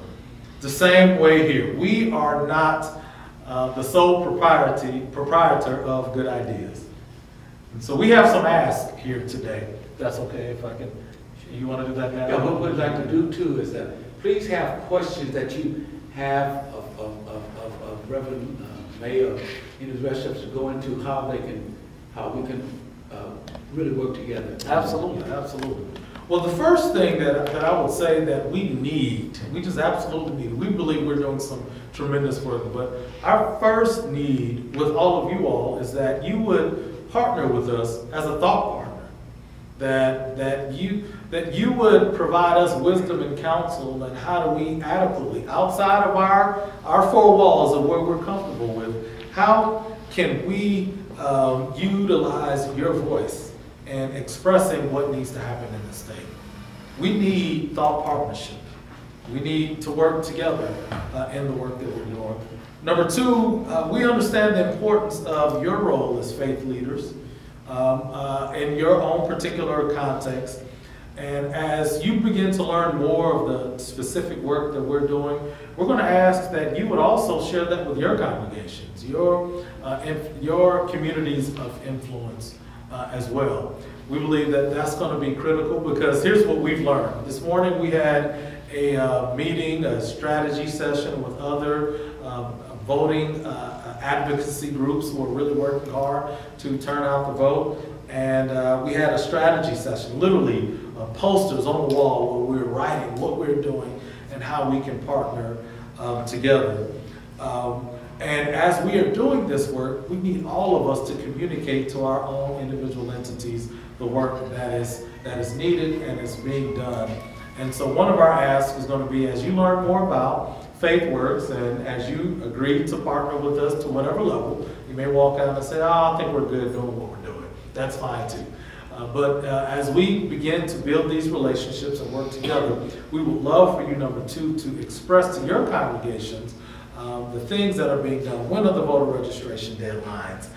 The same way here. We are not the sole proprietor of good ideas. And so we have some asks here today. That's okay if I can, you want to do that now? Yeah, what we'd like to do too is that please have questions that you have of Reverend Mayor and his bishops to go into how we can really work together. Absolutely, absolutely. Well, the first thing that I would say that we just absolutely need, we believe we're doing some tremendous work, but our first need with all of you all is that you would partner with us as a thought partner. That you would provide us wisdom and counsel and how do we adequately, outside of our four walls of where we're comfortable with, how can we utilize your voice and expressing what needs to happen in the state. We need thought partnership. We need to work together in the work that we're doing. Number two, we understand the importance of your role as faith leaders in your own particular context. And as you begin to learn more of the specific work that we're doing, we're going to ask that you would also share that with your congregations, your communities of influence as well. We believe that that's going to be critical because here's what we've learned. This morning we had a meeting, a strategy session with other voting advocacy groups who are really working hard to turn out the vote. And we had a strategy session, literally posters on the wall where we were writing what we're doing and how we can partner together. And as we are doing this work, we need all of us to communicate to our own individual entities the work that is needed and is being done. And so one of our asks is going to be, as you learn more about FaithWorks and as you agree to partner with us to whatever level, you may walk out and say, oh, I think we're good doing what we're doing. That's fine too. But as we begin to build these relationships and work together, we would love for you, number two, to express to your congregations the things that are being done. When are the voter registration deadlines?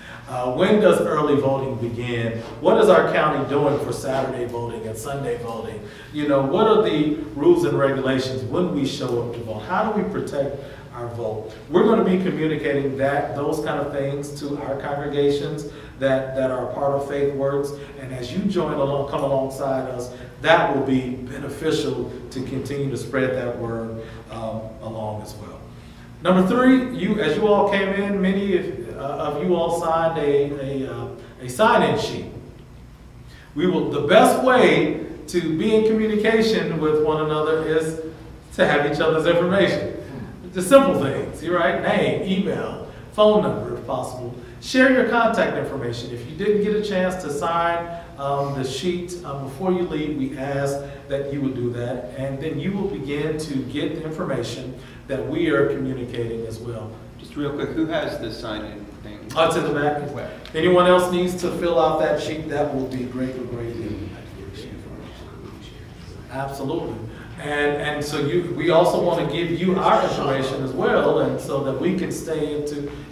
When does early voting begin? What is our county doing for Saturday voting and Sunday voting? You know, what are the rules and regulations when we show up to vote? How do we protect our vote? We're going to be communicating those kind of things to our congregations that are part of FaithWorks. And as you come alongside us, that will be beneficial to continue to spread that word along as well. Number three, as you all came in, many of you all signed a sign-in sheet. The best way to be in communication with one another is to have each other's information. The simple things, right? Name, email, phone number if possible. Share your contact information. If you didn't get a chance to sign the sheet before you leave, we ask that you would do that. And then you will begin to get the information that we are communicating as well. Just real quick, who has the sign-in thing? It's in the back. If anyone else needs to fill out that sheet, that will be greatly appreciated. Absolutely. And so we also want to give you our information as well, and so that we can stay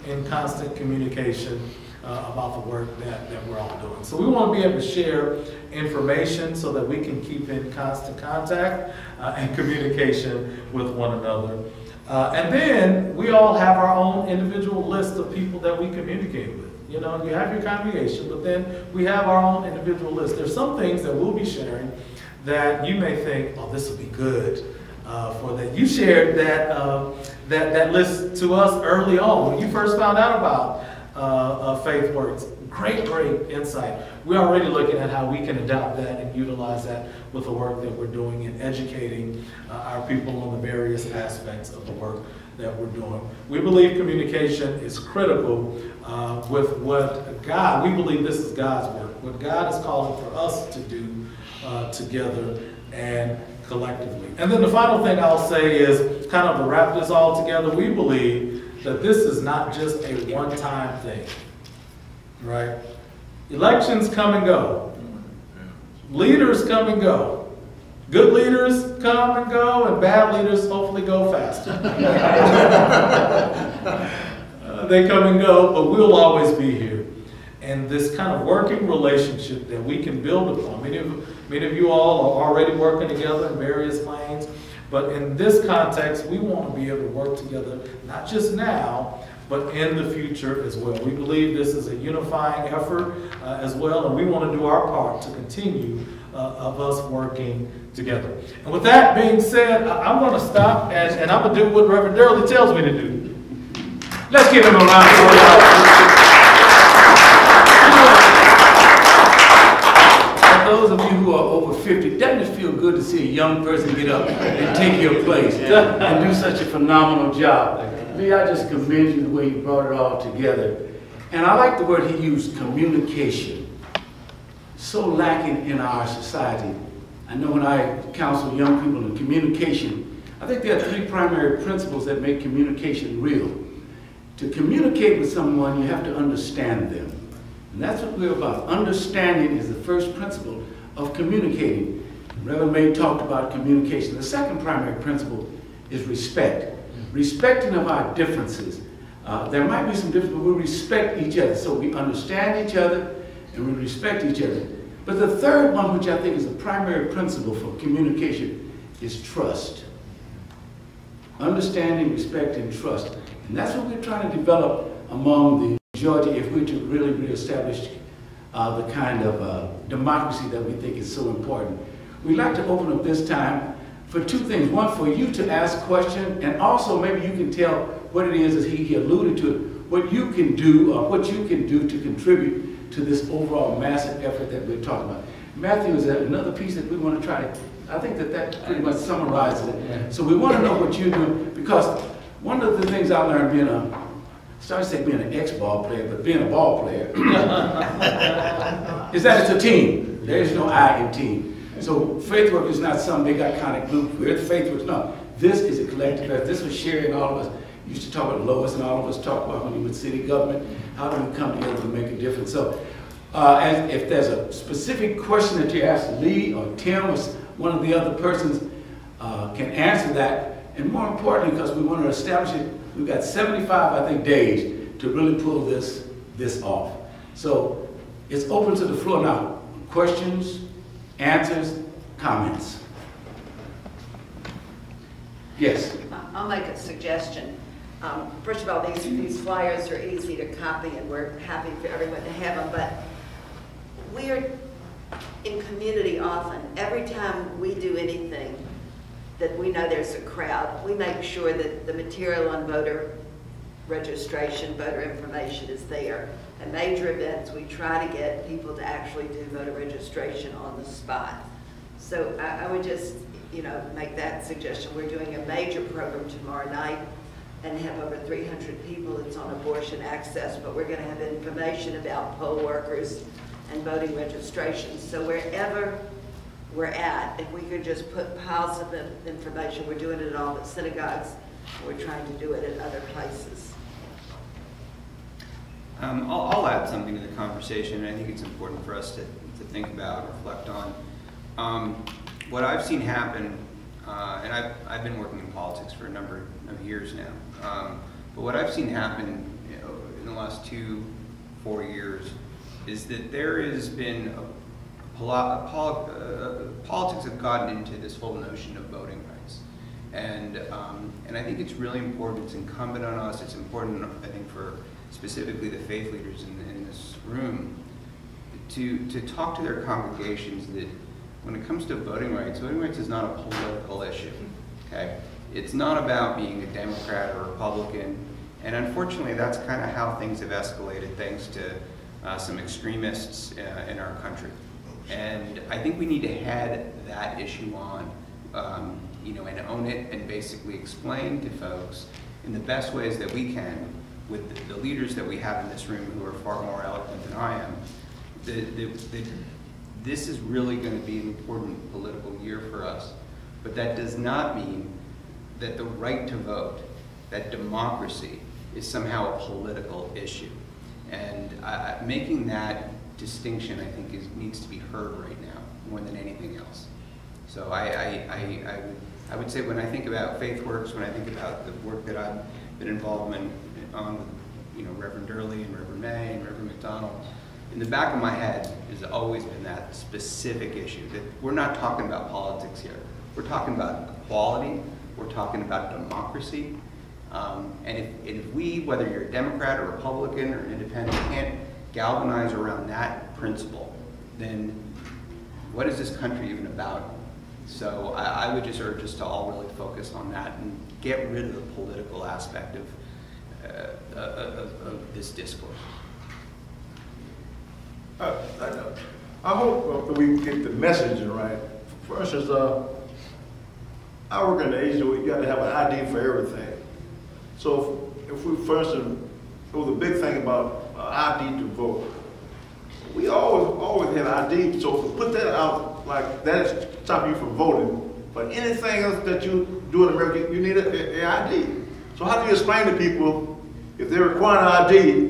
in constant communication about the work that we're all doing. So we want to be able to share information so that we can keep in constant contact and communication with one another. And then we all have our own individual list of people that we communicate with. You know, you have your congregation, but then we have our own individual list. There's some things that we'll be sharing that you may think, oh, this will be good for that. You shared that list to us early on when you first found out about FaithWorks. Great insight. We're already looking at how we can adopt that and utilize that with the work that we're doing in educating our people on the various aspects of the work that we're doing. We believe communication is critical with what God, we believe this is God's work, what God is calling for us to do together and collectively. And then the final thing I'll say is, kind of to wrap this all together, we believe that this is not just a one-time thing, right? Elections come and go. Leaders come and go. Good leaders come and go, and bad leaders hopefully go faster. they come and go, but we'll always be here. And this kind of working relationship that we can build upon. Many of you all are already working together in various lanes, but in this context, we want to be able to work together, not just now, but in the future as well. We believe this is a unifying effort as well, and we want to do our part to continue of us working together. And with that being said, I'm going to stop and I'm going to do what Reverend Durley tells me to do. Let's give him a round of applause. For those of you who are over 50, doesn't it feel good to see a young person get up and take your place and do such a phenomenal job? Lee, I just commend you the way you brought it all together. And I like the word he used, communication. So lacking in our society. I know when I counsel young people in communication, I think there are 3 primary principles that make communication real. To communicate with someone, you have to understand them. And that's what we're about. Understanding is the first principle of communicating. Reverend May talked about communication. The second primary principle is respect. Respecting of our differences. There might be some differences, but we respect each other. So we understand each other and we respect each other. But the third one, which I think is the primary principle for communication, is trust. Understanding, respect, and trust. And that's what we're trying to develop among the majority if we're to really reestablish the kind of democracy that we think is so important. We'd like to open up this time for 2 things. One, for you to ask questions, and also maybe you can tell what it is, as he alluded to it, what you can do or what you can do to contribute to this overall massive effort that we're talking about. Matthew, is that another piece that we want to try to, I think that pretty much summarizes it. So we want to know what you're doing, because one of the things I learned being being an ex-ball player, but being a ball player, is that it's a team. There is no I in team. So faith work is not some big iconic group. We're the faith workers. No, this is a collective effort. This was sharing all of us. Used to talk about Lois and all of us talk about when you were city government, how do we come together to make a difference? So and if there's a specific question that you ask Lee or Tim or one of the other persons can answer that. And more importantly, because we want to establish it, we've got 75, I think, days to really pull this off. So it's open to the floor now. Questions, answers, comments. Yes. I'll make a suggestion. First of all, these flyers are easy to copy, and we're happy for everyone to have them, but we are in community often. Every time we do anything that we know there's a crowd, we make sure that the material on voter registration, voter information is there. At major events, we try to get people to actually do voter registration on the spot. So I would just, make that suggestion. We're doing a major program tomorrow night and have over 300 people. It's on abortion access, but we're going to have information about poll workers and voting registrations. So wherever we're at, if we could just put piles of information, we're doing it at all the synagogues, we're trying to do it at other places. I'll add something to the conversation, and I think it's important for us to think about and reflect on. What I've seen happen, and I've been working in politics for a number of years now, but what I've seen happen in the last 2-4 years is that there has been politics have gotten into this whole notion of voting rights. And I think it's really important, it's incumbent on us, it's important, I think, for specifically the faith leaders in this room, to talk to their congregations that when it comes to voting rights is not a political issue, okay? It's not about being a Democrat or Republican, and unfortunately that's kind of how things have escalated thanks to some extremists in our country. And I think we need to head that issue on, and own it and basically explain to folks in the best ways that we can with the leaders that we have in this room who are far more eloquent than I am, this is really going to be an important political year for us. But that does not mean that the right to vote, that democracy, is somehow a political issue. And making that distinction, I think, needs to be heard right now more than anything else. So I would say when I think about FaithWorks, when I think about the work that I've been involved on Reverend Durley and Reverend May and Reverend McDonald, in the back of my head has always been that specific issue, that we're not talking about politics here. We're talking about equality, we're talking about democracy, and if we, whether you're a Democrat or Republican or an independent, can't galvanize around that principle, then what is this country even about? So I would just urge us to all really focus on that and get rid of the political aspect of this discourse. I hope that we get the messaging right. First is, I work in the agency where you got to have an ID for everything. So if we first, it was a big thing about ID to vote. We always had ID, so if we put that out, like that's stopping you from voting. But anything else that you do in America, you need an ID. So how do you explain to people if they require an ID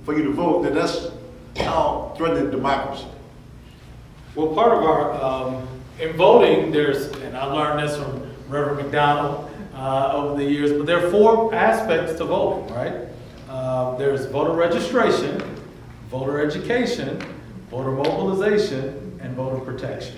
for you to vote, that that's how threatening democracy? Well, part of our, in voting, and I learned this from Reverend McDonald over the years, but there are 4 aspects to voting, right? There's voter registration, voter education, voter mobilization, and voter protection.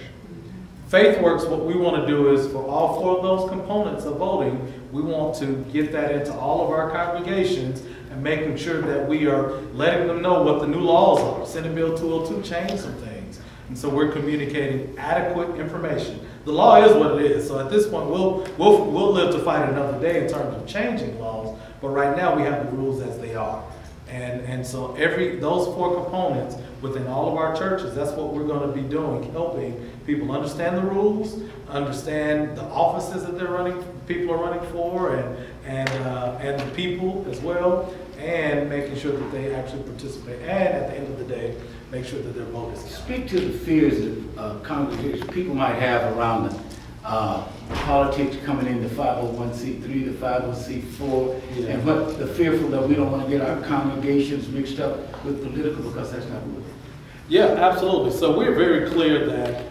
FaithWorks, what we want to do is for all 4 of those components of voting, we want to get that into all of our congregations and making sure that we are letting them know what the new laws are. Senate Bill 202 changed some things. And so we're communicating adequate information. The law is what it is. So at this point, we'll live to fight another day in terms of changing laws. But right now we have the rules as they are. And so those 4 components within all of our churches, that's what we're going to be doing, helping people understand the rules, understand the offices that people are running for, and the people as well, and making sure that they actually participate. And at the end of the day, make sure that their vote is counted. Speak to the fears that congregations, people might have around the politics coming in, the 501c3, the 501c4, and what the fearful that we don't want to get our congregations mixed up with political, because that's not good. Yeah, absolutely. So we're very clear that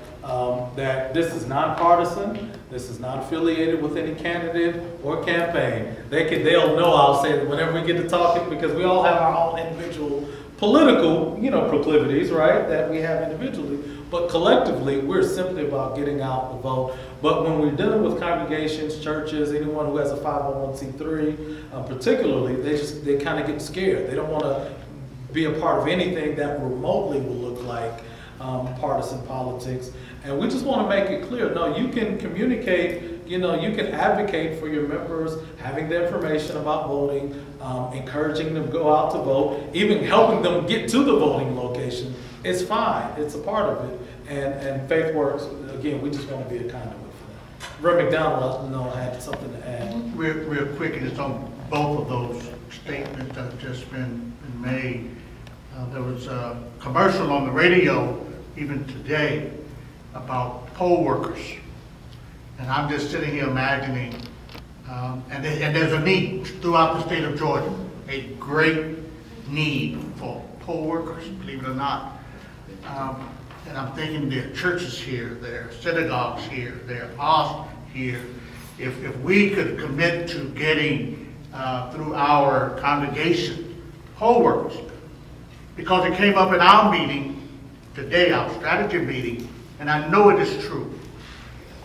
that this is nonpartisan. This is not affiliated with any candidate or campaign. They'll know. I'll say that whenever we get to talking, because we all have our own individual political, proclivities, right? That we have individually, but collectively, we're simply about getting out the vote. But when we're dealing with congregations, churches, anyone who has a 501c3, particularly, they kind of get scared. They don't want to be a part of anything that remotely will look like partisan politics. And we just want to make it clear, no, you can communicate, you can advocate for your members, having the information about voting, encouraging them to go out to vote, even helping them get to the voting location. It's fine, it's a part of it. And FaithWorks, again, we just want to be a conduit for that. Reverend McDonald, I had something to add. Real quick, and it's on both of those statements that have just been made. There was a commercial on the radio even today about poll workers. And I'm just sitting here imagining, and there's a need throughout the state of Georgia, a great need for poll workers, believe it or not. And I'm thinking there are churches here, there are synagogues here, there are mosques here. If we could commit to getting through our congregation poll workers, because it came up in our meeting today, our strategy meeting, and I know it is true.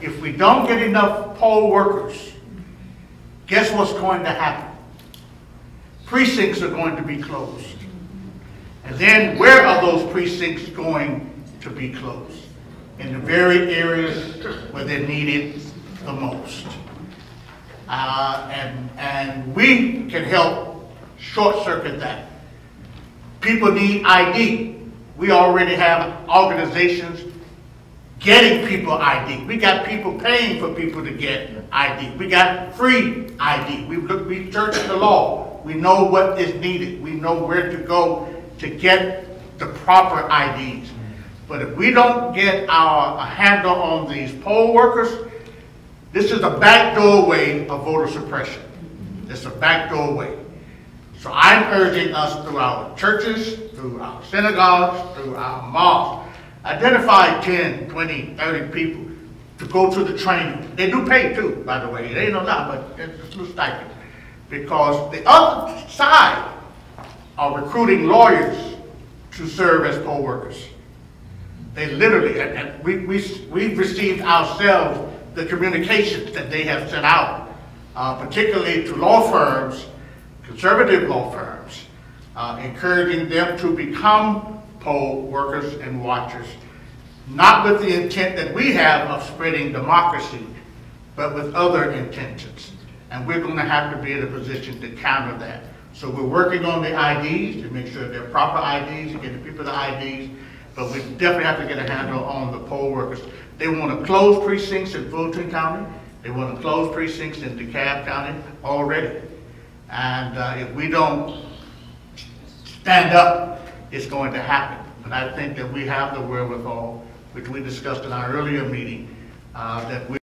If we don't get enough poll workers, guess what's going to happen? Precincts are going to be closed. And then where are those precincts going to be closed? In the very areas where they're needed the most. And we can help short circuit that. People need ID. We already have organizations getting people ID. We got people paying for people to get ID. We got free ID. We searched the law. We know what is needed. We know where to go to get the proper IDs. But if we don't get a handle on these poll workers, this is a backdoor way of voter suppression. It's a backdoor way. So I'm urging us through our churches, through our synagogues, through our mosques, identify 10, 20, 30 people to go to the training. They do pay too, by the way. It ain't a lot, but it's a little stipend. Because the other side are recruiting lawyers to serve as poll workers. They literally, and we've received ourselves the communications that they have sent out, particularly to law firms, conservative law firms, encouraging them to become poll workers and watchers, not with the intent that we have of spreading democracy, but with other intentions. And we're going to have to be in a position to counter that. So we're working on the IDs to make sure they're proper IDs, to get the people the IDs, but we definitely have to get a handle on the poll workers. They want to close precincts in Fulton County. They want to close precincts in DeKalb County already. And if we don't stand up, it's going to happen. But I think that we have the wherewithal, which we discussed in our earlier meeting, that we.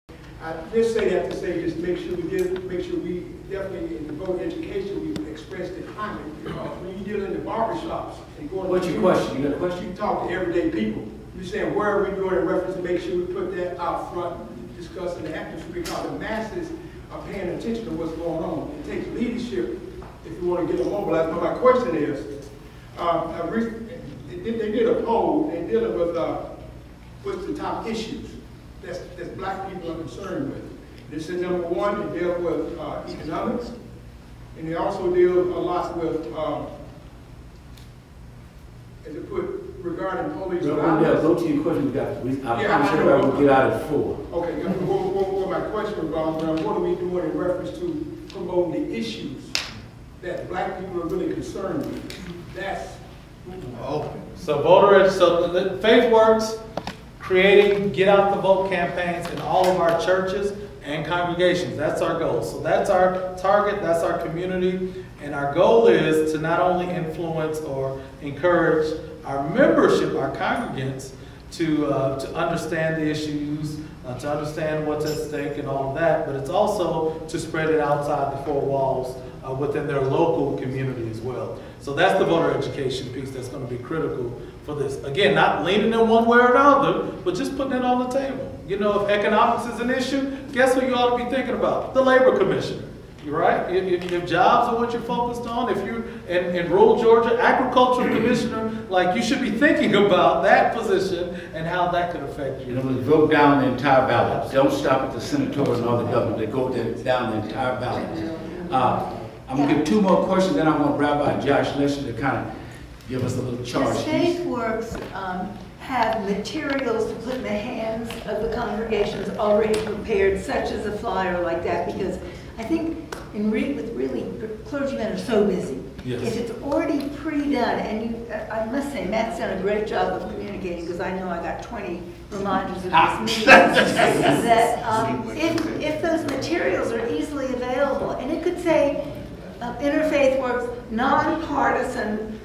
I just say that to say, just make sure we definitely in the voter education we express the climate, because when you deal in the barbershops and going. What's your question? You got a question? You talk to everyday people. You're saying where are we doing in reference to make sure we put that out front, discussing the atmosphere, because the masses are paying attention to what's going on. It takes leadership if you want to get them mobilized. But my question is, they did a poll. They're dealing with what's the top issues that black people are concerned with. This is number one. They deal with economics, and they also deal a lot with, as it put, regarding police violence. Go to your question. I'm sure I will get out at 4. Okay. Well, my question revolves around what are we doing in reference to promoting the issues that black people are really concerned with. That's So Faith Works creating get out the vote campaigns in all of our churches and congregations. That's our goal. So that's our target, that's our community, and our goal is to not only influence or encourage our membership, our congregants, to understand the issues, to understand what's at stake and all of that, but it's also to spread it outside the 4 walls within their local community as well. So that's the voter education piece that's going to be critical for this. Again, not leaning in one way or another, but just putting it on the table. You know, if economics is an issue, guess who you ought to be thinking about? The labor commissioner, right? If jobs are what you're focused on, if you're in rural Georgia, agricultural commissioner, like you should be thinking about that position and how that could affect you. You know, vote down the entire ballot. Don't stop at the senatorial or the governor. They go down the entire ballot. I'm going to give 2 more questions, then I'm going to Rabbi Josh Lesher to kind of give us a little charge. Does Faith Works have materials to put in the hands of the congregations already prepared, such as a flyer like that? Because I think clergymen are so busy. Yes. If it's already pre-done, and I must say, Matt's done a great job of communicating, because I know I got 20 reminders of this meeting, that if those materials are easily available, and it could say, Interfaith Works, nonpartisan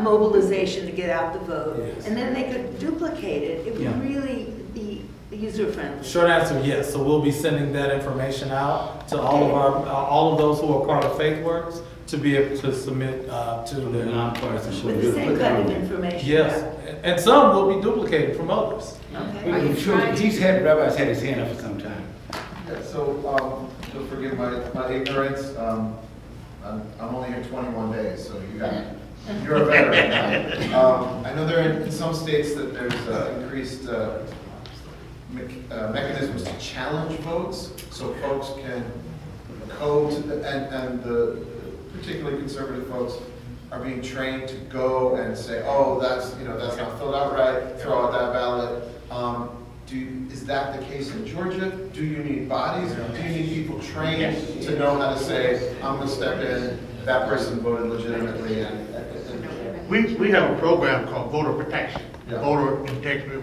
mobilization to get out the vote, yes. And then they could duplicate it. It would really be user-friendly. Short answer, yes. So we'll be sending that information out to all of those who are part of Faith Works to be able to submit to the nonpartisan. With the same kind of information. Yes, and some will be duplicated from others. Okay. Rabbi's had his hand up for some time. Yeah, so you'll forgive my ignorance. I'm only here 21 days, so you're a veteran. I know there are in some states that there's increased mechanisms to challenge votes, so folks can code, and the particularly conservative folks are being trained to go and say, oh, that's not filled out right, throw out that ballot. Is that the case in Georgia? Do you need bodies? Do you need people trained to know how to say, I'm going to step in, that person voted legitimately? We have a program called Voter Protection, Voter Integrity,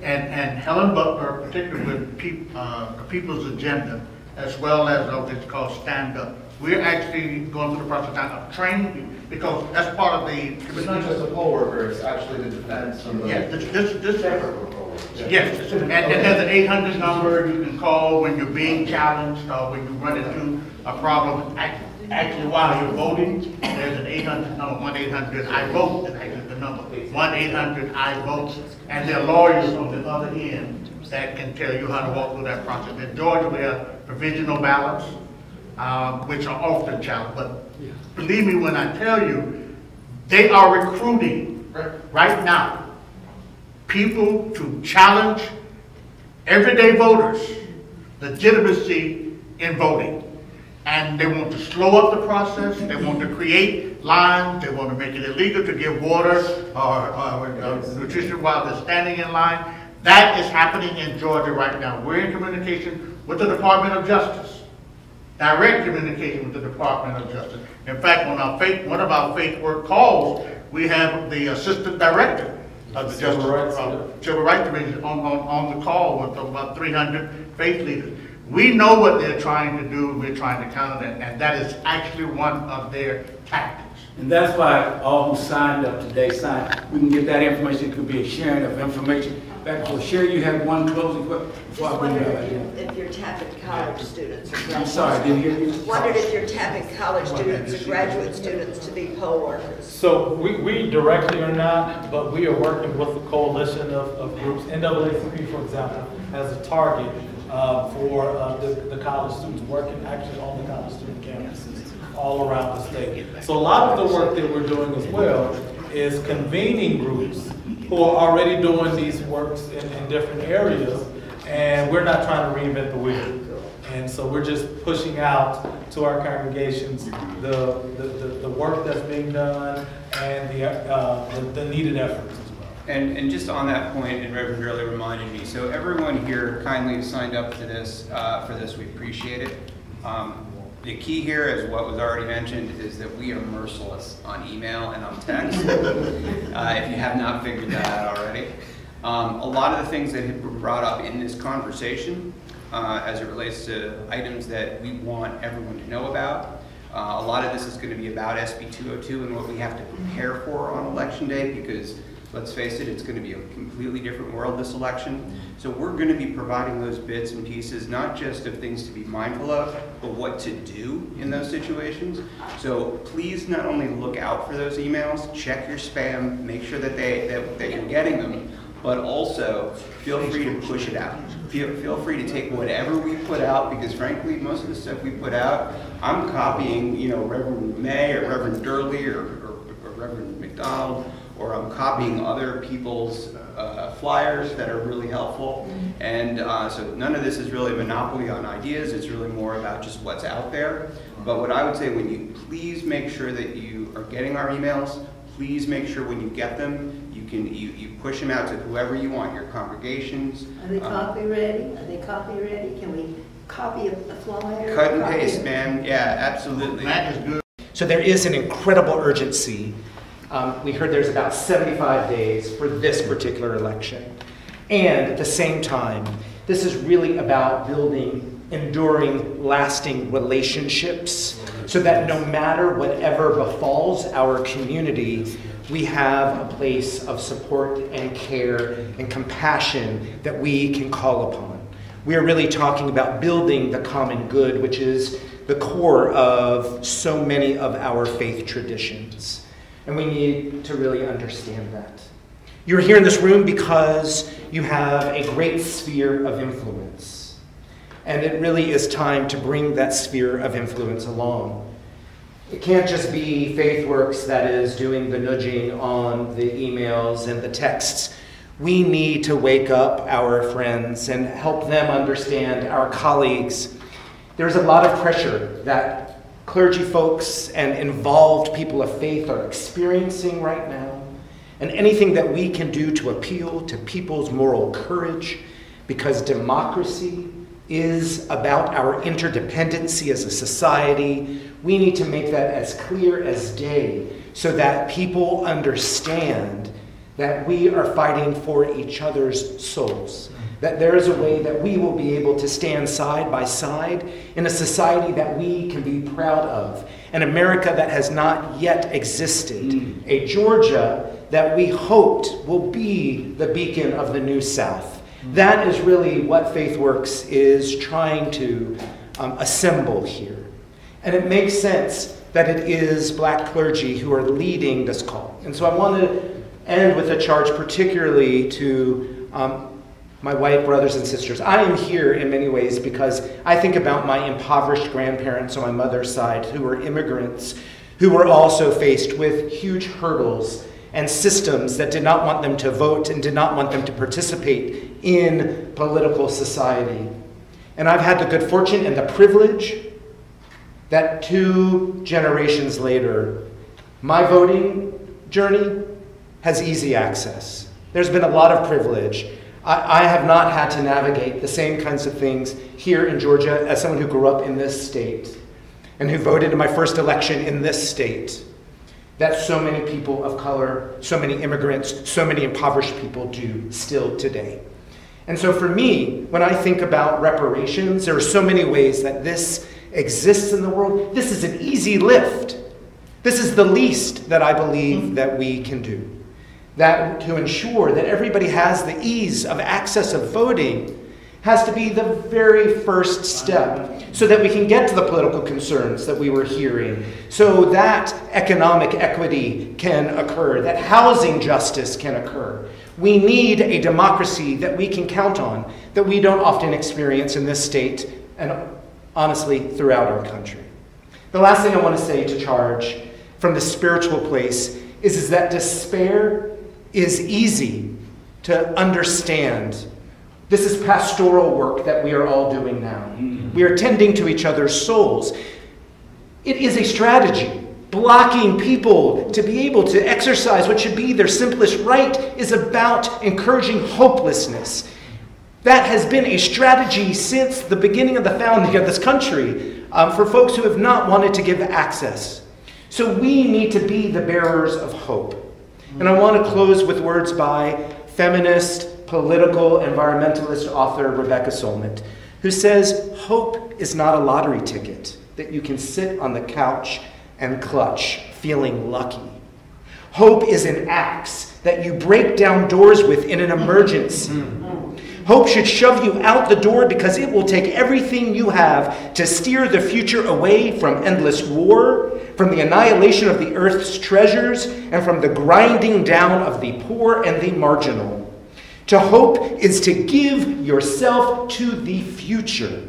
and Helen Butler, particularly with the People's Agenda, as well as what's called Stand Up. We're actually going through the process of training, because that's part of the... It's not just a poll worker, it's actually the defense of the... Yes, this yes, and there's an 800 number you can call when you're being challenged or when you run into a problem. Actually, while you're voting, there's an 800 number, 1-800-I-VOTE, is actually the number. 1-800-I-VOTE, and there are lawyers on the other end that can tell you how to walk through that process. In Georgia, we have provisional ballots. which are often challenged. But believe me when I tell you, they are recruiting right now people to challenge everyday voters' legitimacy in voting. And they want to slow up the process, they want to create lines, they want to make it illegal to give water or nutrition while they're standing in line. That is happening in Georgia right now. We're in communication with the Department of Justice. Direct communication with the Department of Justice. In fact, on our one of our faith work calls, we have the Assistant Director of the Civil Rights Division on the call with about 300 faith leaders. We know what they're trying to do, we're trying to counter that, and that is actually one of their tactics. And that's why all who signed up today signed. We can get that information. It could be a sharing of information. Back to Sherry, you had one closing question. Just wondered if you're tapping college students or graduate. I'm sorry, I didn't hear you. Wondered if you're tapping college students or graduate students to be poll workers. So we directly are not, but we are working with a coalition of groups. NAACP, for example, has a target for the college students working actually on the college student campuses all around the state. So a lot of the work that we're doing as well is convening groups who are already doing these works in different areas, and we're not trying to reinvent the wheel. And so we're just pushing out to our congregations the work that's being done and the needed efforts as well. And just on that point, and Reverend Gurley reminded me, so everyone here kindly signed up to this, for this, we appreciate it. The key here, as what was already mentioned, is that we are merciless on email and on text, if you have not figured that out already. A lot of the things that have been brought up in this conversation, as it relates to items that we want everyone to know about, a lot of this is going to be about SB 202 and what we have to prepare for on Election Day, because let's face it, it's going to be a completely different world this election. So we're going to be providing those bits and pieces, not just of things to be mindful of, but what to do in those situations. So please not only look out for those emails, check your spam, make sure that that you're getting them, but also feel free to push it out. Feel free to take whatever we put out, because frankly, most of the stuff we put out, I'm copying, Reverend May or Reverend Gurley or Reverend McDonald, or I'm copying other people's flyers that are really helpful. And so none of this is really a monopoly on ideas, it's really more about just what's out there. But what I would say, when you please make sure that you are getting our emails, please make sure when you get them, you push them out to whoever you want, your congregations. Are they copy ready? Are they copy ready? Can we copy a flyer? Cut and paste, man. Yeah, absolutely. That is good. So there is an incredible urgency. We heard there's about 75 days for this particular election. And at the same time, this is really about building enduring, lasting relationships so that no matter whatever befalls our community, we have a place of support and care and compassion that we can call upon. We are really talking about building the common good, which is the core of so many of our faith traditions. And we need to really understand that. You're here in this room because you have a great sphere of influence. And it really is time to bring that sphere of influence along. It can't just be FaithWorks that is doing the nudging on the emails and the texts. We need to wake up our friends and help them understand, our colleagues. There's a lot of pressure that clergy folks and involved people of faith are experiencing right now. And anything that we can do to appeal to people's moral courage, because democracy is about our interdependency as a society. We need to make that as clear as day so that people understand that we are fighting for each other's souls. That there is a way that we will be able to stand side by side in a society that we can be proud of. An America that has not yet existed. A Georgia that we hoped will be the beacon of the New South. That is really what FaithWorks is trying to assemble here. And it makes sense that it is black clergy who are leading this call. And so I want to end with a charge particularly to my white brothers and sisters, I am here in many ways because I think about my impoverished grandparents on my mother's side who were immigrants, who were also faced with huge hurdles and systems that did not want them to vote and did not want them to participate in political society. And I've had the good fortune and the privilege that 2 generations later, my voting journey has easy access. There's been a lot of privilege. I have not had to navigate the same kinds of things here in Georgia as someone who grew up in this state and who voted in my first election in this state that so many people of color, so many immigrants, so many impoverished people do still today. And so for me, when I think about reparations, there are so many ways that this exists in the world. This is an easy lift. This is the least that I believe that we can do. That to ensure that everybody has the ease of access of voting has to be the very first step so that we can get to the political concerns that we were hearing, so that economic equity can occur, that housing justice can occur. We need a democracy that we can count on, that we don't often experience in this state and honestly throughout our country. The last thing I want to say to charge from the spiritual place is that despair is easy to understand. This is pastoral work that we are all doing now. We are tending to each other's souls. It is a strategy. Blocking people to be able to exercise what should be their simplest right is about encouraging hopelessness. That has been a strategy since the beginning of the founding of this country for folks who have not wanted to give access. So we need to be the bearers of hope. And I want to close with words by feminist, political, environmentalist author Rebecca Solnit, who says, hope is not a lottery ticket that you can sit on the couch and clutch, feeling lucky. Hope is an axe that you break down doors with in an emergency. Hope should shove you out the door because it will take everything you have to steer the future away from endless war, from the annihilation of the earth's treasures, and from the grinding down of the poor and the marginal. To hope is to give yourself to the future.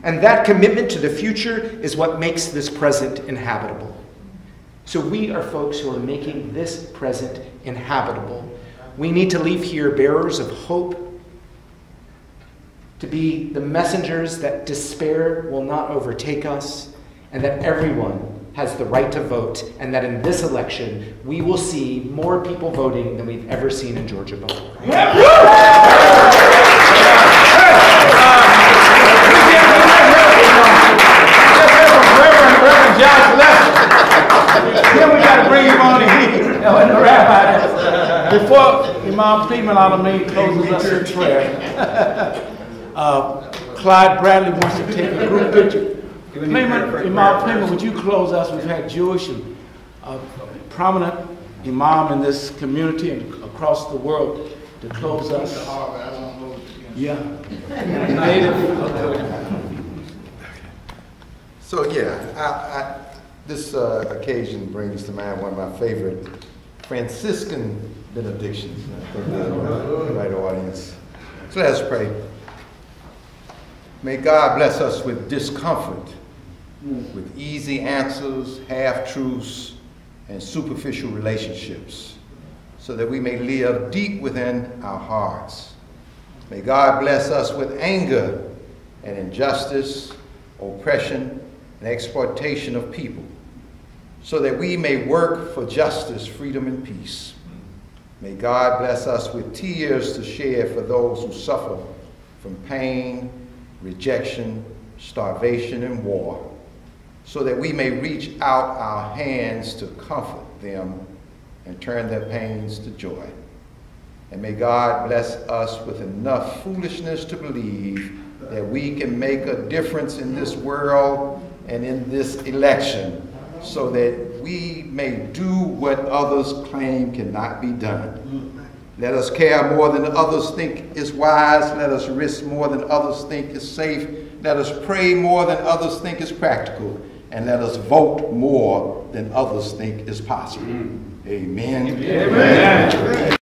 And that commitment to the future is what makes this present inhabitable. So we are folks who are making this present inhabitable. We need to leave here bearers of hope, to be the messengers that despair will not overtake us, and that everyone has the right to vote, and that in this election we will see more people voting than we've ever seen in Georgia before. Reverend Josh Lester. Then we got to bring him on in. The rabbi. Before Imam Pleman Al-Amin closes us in prayer, Clyde Bradley wants to take a group picture. Imam Pleman, would you close us? We've had Jewish and prominent imam in this community and across the world to close us. Yeah. So yeah, this occasion brings to mind one of my favorite Franciscan benedictions for the right audience. So let us pray. May God bless us with discomfort, with easy answers, half-truths, and superficial relationships, so that we may live deep within our hearts. May God bless us with anger and injustice, oppression, and exploitation of people, so that we may work for justice, freedom, and peace. May God bless us with tears to shed for those who suffer from pain, rejection, starvation, and war, so that we may reach out our hands to comfort them and turn their pains to joy. And may God bless us with enough foolishness to believe that we can make a difference in this world and in this election, so that we may do what others claim cannot be done. Let us care more than others think is wise. Let us risk more than others think is safe. Let us pray more than others think is practical. And let us vote more than others think is possible. Amen. Amen. Amen.